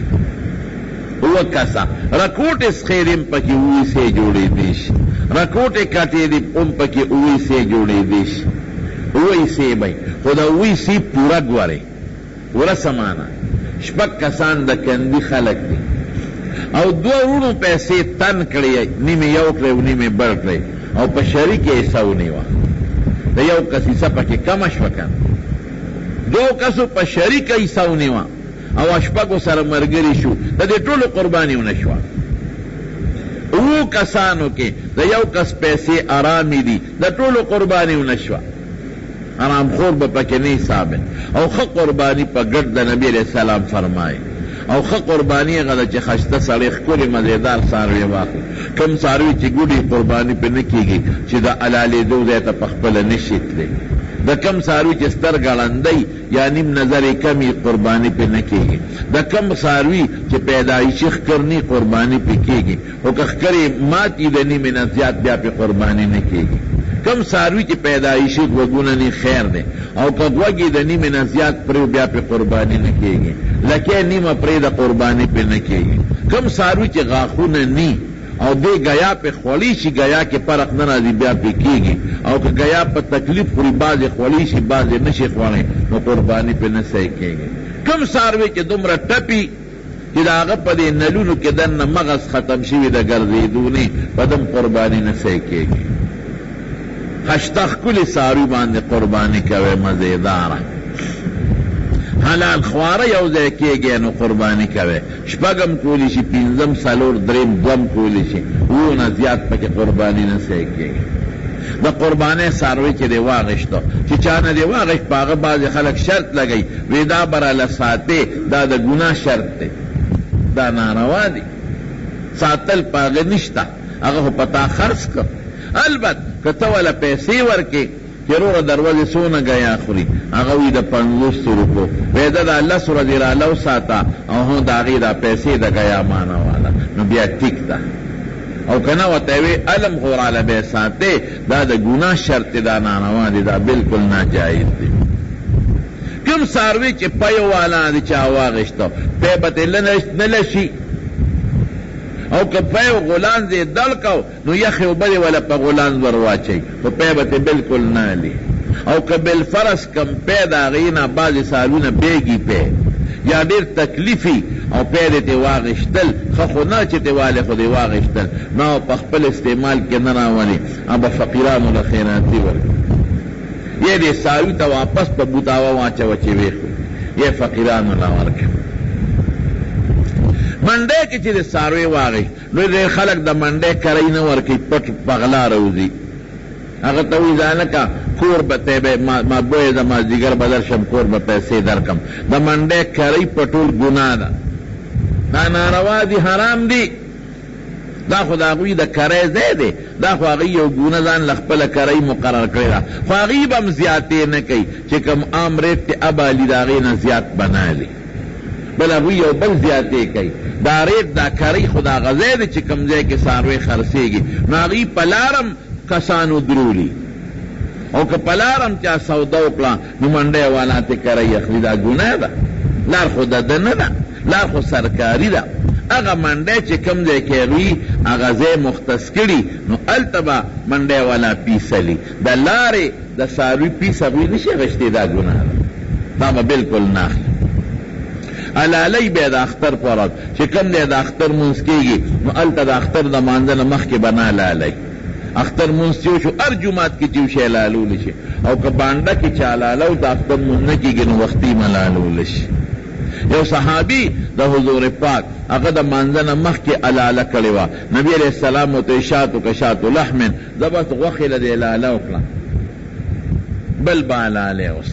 وہ کسا رکوٹ اس خیرم پکی اوی سے جوڑے دیش رکوٹ کاٹے دی ام پکی اوی سے جوڑے دیش اوی سے بھائی خدا اوی سی پورا گوارے پورا سمانا شپک کسان دا کندی خلق دی او 2 رونو پیسے تن کڑے نیمے یو کرے و نیمے بڑھ کرے او پا شریک ایساو نیوا دا یو کسی سا پکی کمش وکن 2 کسو پا شریک ایساو نیوا او اشپاگو سر مرگری شو دا دی طول قربانیو نشوا او کسانو کے دا یو کس پیسے آرامی دی دا طول قربانیو نشوا آرام خور با پکی نہیں ثابت او خق قربانی پا گرد دا نبی علیہ السلام فرمائے او خق قربانی غدا چی خشتا سالیخ کولی مزیدار ساروی واقع کم ساروی چی گوڑی قربانی پہ نکی گی چی دا علالی دو دیتا پخپل نشیت لے دا کم ساروی چی ستر گلندی یا نیم نظر کمی قربانی پہ نکیگی دا کم ساروی چی پیدایشی کرنی قربانی پہ کیگی او کخکری ماتی دا نیم نزیاد بیا پہ قربانی نکیگی کم ساروی چی پیدایشی وگوننی خیر دے او کگوگی دا نیم نزیاد پریو بیا پہ قربانی نکیگی لکے نیم پری دا قربانی پہ نکیگی کم ساروی چی غاخون نی او دې گیا په خولی شي گیا کې فرق نه راځي بیا پې کېږي او که گیا په تکلیف خوري بعضې خولی شي بعضې نه شي خوړی نو قرباني پې نه صحیح کېږي کوم څاروي چې دومره ټپي چې د هغه په دې نلونو کې دننه مغز ختم شوي د ګرځېدو نه په دم قرباني نه صحیح کېږي خشته ښکلي څاروي باندې قرباني کوئ مزېداره حلال خواره یو ځای کېږي نو قرباني کوئ شپږم کولی شي پنځم څلور درېم دوم کولی شي اووه نه زیات پکې قرباني نه صحیح کېږي د قربانۍ څاروی چې دی واغېشته چې چا نه دی واغېشت په هغه بعضې خلک شرط لګوي وی دا به راله ساتې دا د ګناه شرط دی دا ناروا دی ساتل په هغه نشته هغه خو په تا خرڅ کړ البته که ته وله پیسې ورکې چې روغه دروازې څونه ګیا خوري هغه وي د 50 روپو وی ده دا 10 ورځې راله وساته او هم د هغې دا پیسې د ګیا مانه واله نو بیا ټیک ده او کنه ورته وی علم خو راله به ساتې دا د ګناه شرط دی دا ناروا دی دا بالکل ناجایز دی کوم څاروي چې پی والا دی چا واغېشته پی به ترې نه لشي او که پی غولانځ یې دړ کو نو یخې اوبه دې وله په غولانځ ور واچوي خو پی به ترې بالکل نه لي او که بالفرض کم پی د هغې نه بعضې سالونه بیږي پی یا ډېر تکلیفي او پی دې ترې واغېشتل ښه خو نه چې ترې والې خو دې واغېشتل نه په خپل استعمال کې نه راولي او به فقیرانو له خیراتي ورکړي یہ دے ساروی تا واپس پا بوتاوا واچا چی ویخو یہ فقیرانو لا ورکا منڈے کی چی دے ساروی واغی نو دے خلق دا منڈے کرائی نو ورکی پٹ پغلا روزی اگر توی زانکا کور بتے بے ما بوئے دا ما زیگر بدر شم کور با پیسے درکم دا منڈے کرائی پٹول گناہ دا دا ناروا دی حرام دی دا خو دا غوی دا کرائی زی دی دا خو آغی یو گونه ځان لخپل کرائی مقرر کړی دا خو آغی بم زیادې نه کوي چې کم عام ریټ تی ابالی دا غی نه زیات بنالی بل آغوی یو بل زیادې کوي دا ریټ دا کرائی خو دا غزی دی چې کم ځای کې څاروی خرڅېږي نو آغی پلارم کسانو درولی او که پلارم چا سودا وکړه نو منډی والا تی کرائی اخلي دا ګناه ده لار خو د ده نه ده لار خو سرکاري ده اگا منڈے چی کم دے کے روی اگا زی مختص کری نو التبا منڈے والا پیسلی دا لارے دا ساروی پیسا روی نشی غشتی دا گناہ دا با بالکل ناخل علالی بے دا اختر پورد چی کم دے دا اختر منس کی گی نو التا دا اختر دا ماندن مخ کے بنا لالی اختر منس چیو شو ارجمات کی چیو شے لالو لشی او که بانڈا کی چالالو دا اختر منس کی گی نو وقتی ملالو لشی یو صحابی دا حضور پاک اگر دا منزن مخ کی علاله کړی وه نبی علیہ السلام ته شاتو که شاتو لحمن زبست غوښې له دې علاله وکړه بل به علاله اوس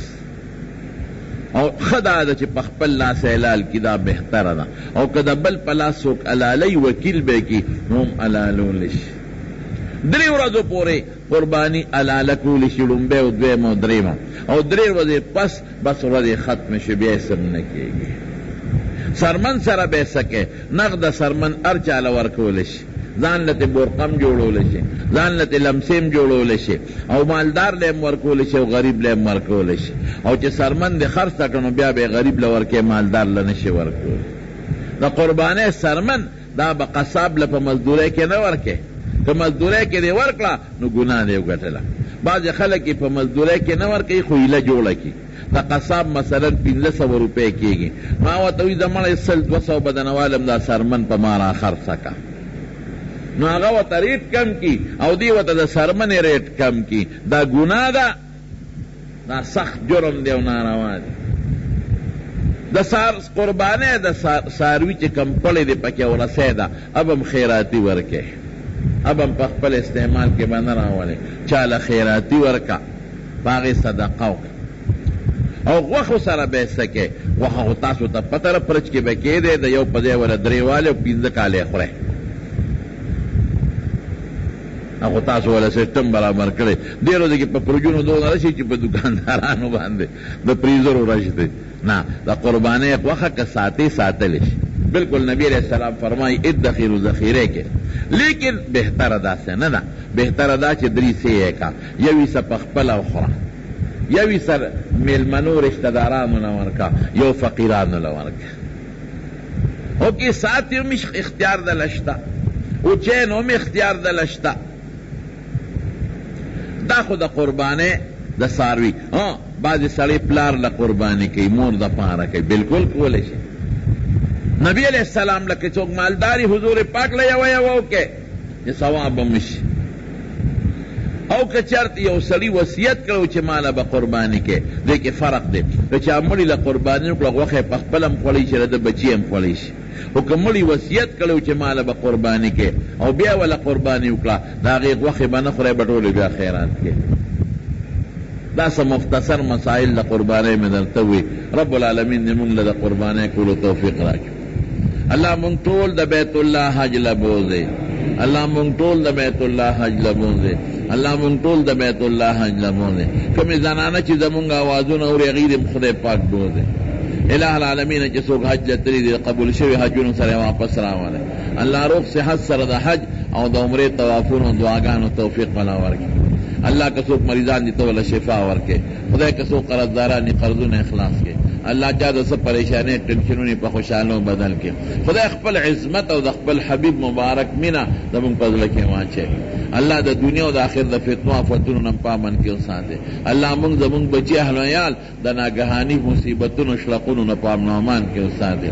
او ښه دا ده چې په خپل لاس حلال کي دا بهتره ده او که د بل په لاس څوک علالی وکیل به کي نو هم علالولی شي 3 ورځو پورې قرباني علاله کولی شي لومبی او دویم او درېیمه او 3 ورځې پس بس ورځې ختمه شي بیا یې سم نه کېږي سرمن سره به یې څه کوې نغده سرمن هر چاله ورکولی شي ځان لته بورقم جوړولی شي ځان لته لمسیم جوړولی شي او مالدار له هم ورکولی شي او غریب له هم ورکولی شي او چې سرمن دې خرڅ کړه نو بیا به یې غریب له ورکوې مالدار له نه شي ورکولی د قربانۍ سرمن دا به قصاب له په مزدورۍ کې نه ورکې که مزدورۍ کې دې ورکړه نو ګناه دې وګټله بعضې خلک یې په مزدورۍ کې نه ورکوي خو هیله جوړه کړي د قصاب مثلا 1500 روپۍ کېږي ما ورته وایي زه مړی 100-200 بدنوالم دا سرمن په ما را خرڅه کړه نو هغه ورته ریټ کم کړي او دې ورته د سرمنې ریټ کم کړي دا ګناه ده دا سخت جرم دی او ناروا دی د قربانۍ د څاروي چې کم پړی دی پکې ورسۍ ده اب هم خیراتي ورکې اب هم په خپل استعمال کې به نه راولې چاله خیراتي ورکه په هغې صدقه وکړه او غوښو سره به یې څه کې غوښه خو تاسو ته پته ده پرچ کې به کېدی د یو په ځای وله 3 والې او 15 کاله یې خورئ هغه تاسو ولا سیستم برابر کړی ډېر ورځې کې په پروجونو دونه راشي چې په دکاندارانو باندې د فریزرو راشي نه د قربانۍ غوښه که ساتې ساتلی شي بالکل نبی علیہ السلام فرمائی ادخروا ذخیرے کے لیکن بہتر دا سے نہ بہتر دا چې 3 سیئے کا یوی سا پخپلا اخرى یوی سر میلمنو رشتہ دارانو لورکا یو فقیرانو لورکا اوکی ساتھ یو مش اختیار دا لشتا او چین هم اختیار دلشتا دا خو د قربانی د ساروی بعض سړی پلار له قربانی کوي مور د پاره کوي بالکل کولی شي نبی علیہ السلام لکه څوک مالداری حضور پاک له یو یو وکړي چې ثواب به مشي او که چرته یو سړي وصیت کړو چې ماله به قرباني کې دې کې فرق دی که چا مړي له قرباني وکړه غوښه یې پخپله هم خوړی شي د بچي هم خوړی شي خو که مړي وصیت کړو چې ماله به قرباني کې او بیا وله قرباني وکړه د هغې غوښې به نه خورئ به ټولې بیا خیرات کې دا څه مختصر مسائل د قربانۍ مې درته وي رب العالمین دې مونږ له د قربانۍ کولو توفیق راکړي الله مونږ ټول د بیت الله حج له بوځئ الله مونږ ټول د بیت الله حج له بوځئ الله مونږ ټول د بیت الله حج له بوځئ کومې زنانه چې زمونږ اوازونه اوري هغې دې خدای پاک بوځئ الہ العالمین چې څوک حج له تللي دي قبول شوي حجونو سره واپس راولی الله روغ صحت سره د حج او د عمرې طوافونو دعاګانو توفیق والا ورکړي الله که څوک مریضان دي ته وله شفا ورکړي خدای که څوک قرضداران دي قرضونه اخلاص کړي الله چا د څه پریشانۍ ټینشنونې په خوشحالو بدل کړي خدای خپل عظمت او د خپل حبیب مبارک مینه زموږ په زړه کې واچوي الله د دنیا او د آخر د فتنو آفتونو نه پامن کې وساتي الله موږ زموږ بچي اهل و عیال د ناګهاني مصیبتونو شلقونو نه پام امان کې وساتي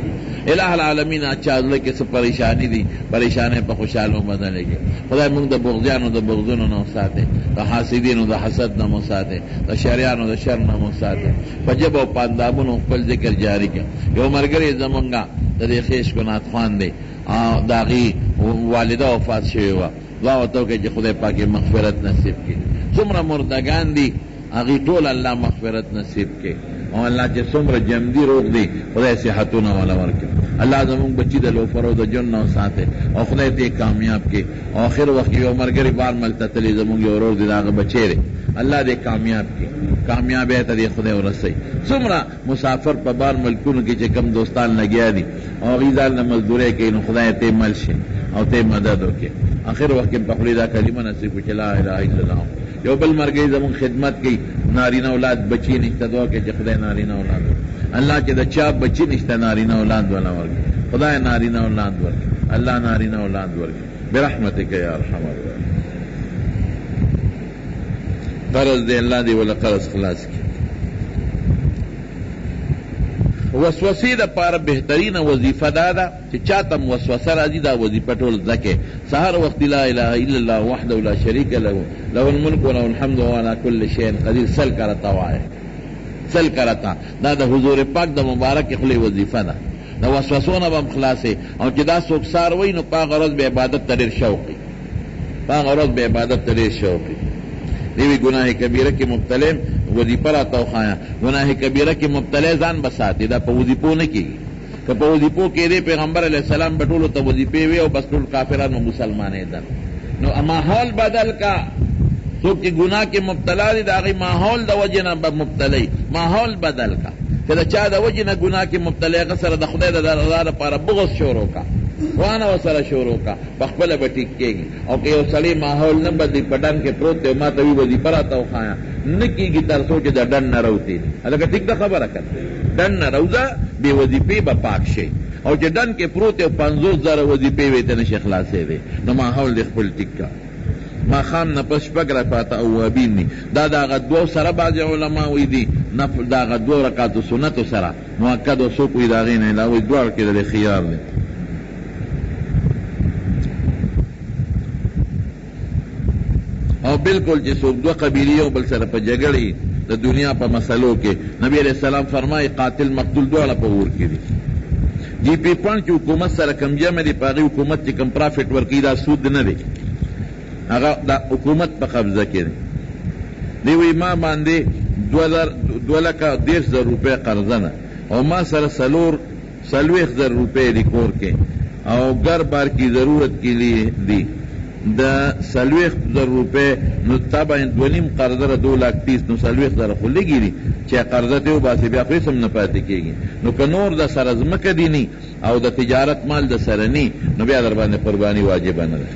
الہ العالمین چا زړه کې څه پریشاني دي پریشانۍ په خوشحالو بدلې کړي خدای موږ د بغضیانو د بغضونو نه وساتي د حاسدینو د حسد نه وساتي د شریانو د شر نه وساتي په ژبه او په اندامونو خپل ذکر جاری کړي یو ملګری زمونږ د دې خیش کنات خوان دی د هغې والده وفات شوې وه دعا ورته وکړئ چې خدای پاک یې مغفرت نصیب کړي څومره مردګان دي هغې ټول الله مغفرت نصیب کړي او الله چې څومره جمدي روغ دی خدای صحتونه والا ورکړي الله زمونږ بچي د لوفر او د جون نه وساتي او خدای ته کامیاب کړي او آخر وخت یو ملګری بار ملته تللی زمونږ یو ورور دی د هغه بچی دی الله دې کامیاب کړي کامیابی ته دې خدای ورسوي څومره مسافر په بار ملکونو کې چې کم دوستان لګیا دي او هغې ځان نه مزدورۍ کوي نو خدای ته مل شي او ته مدد وکړي آخر وخت کې په خولې دا کلمه نصیب کړي چې لا اله الا الله یو بل مرګی زمون خدمت کوي نارینه اولاد بچی نشته دعا کوي چې خدای نارینه اولاد الله چې د چا بچی نشته نارینه اولاد والا ورکړي خدای نارینه اولاد ورکړي الله نارینه اولاد ورکړي برحمتک یا ارحم الراحمین قرض دے اللہ دے والا قرض خلاص کی وسوسې د پاره بهترینه وظیفه دا ده چې چاته وسوسه راځي دا وظیفه ټول زده کړي سهار وخت لا اله الا الله وحده لا شریک له له الملک وله الحمد وهو على كل شيء قدیر سل کرتا وایي سل کرتا دا د حضور پاک د مبارک خلی وظیفه ده د وسوسو نه به هم خلاصې او چې دا څوک سار وایي نو په هغه ورځ به عبادت ته ډېر شوقي په هغه ورځ به عبادت ته ډېر شوقي دیوی گناہ کبیرہ کی مبتلے وظیفہ راتا خوایا گناہ کبیرہ کی مبتلے ځان بساتی دا په وظیفو نه کیږي که په وظیفو کېدی پیغمبر علیہ السلام به ټولو ته وظیفې وي او بس ټول کافران مسلمانېدل نو ماحول بدل کا څوک چې ګناه کې مبتلا دي د هغې ماحول د وجې نه به مبتلی ماحول بدل کا که د چا د وجې نه ګناه کې مبتلی هغه سره د خدای د رضا لپاره بغض شروع کا وانه ورسره شروع کا پخپله به ټیک کېږي او که یو سړی ماحول نه بدلي په ډن کې پروت دی ما ته وي وظیفه راته وښایه نه کېږي تر څو چې د ډن نه راوتې هلکه ټیک ده خبره که ډن نه راوځه بې وظیفې به پاک شي او چې ډن کې پروت دی 50,000 وظیفې وې ته نشي خلاصېدی نو ماحول دې خپل ټیک کا ماښام نه پس شپږ رکعاته اوابین دي دا د هغه دوو سره بعضې علما وایي دي د هغه دوو رکعاتو سنتو سره مؤکد او څوک وایي د هغې نه علاوه دواړو کې د دې خیار دی او بالکل چې څوک دوه قبیلې یو بل سره په جګړې د دنیا په مسلو کې نبی علیہ السلام فرمایي قاتل مقتول دواړه په اور کې دي جی پی پن چې حکومت سره کم جمع دي په هغې حکومت چې کم پرافټ ورکوي دا سود نه دی هغه د حکومت په قبضه کې دی دی وایي ما باندې 2,10,000 روپۍ قرضه ده او ما سره 40,000 روپۍ دی کور کې او گر بار کی ضرورت کے لیے دی دا 40,000 روپے نو تابع 2.5 قرضه 2,30,000 نو 40,000 خو لګي دي چې قرضه ته وباسي بیا خو سم نه پاتې کېږي نو که نور د سره ځمکه دي نی او د تجارت مال د سره نی نو بیا در باندې قرباني واجب نه ده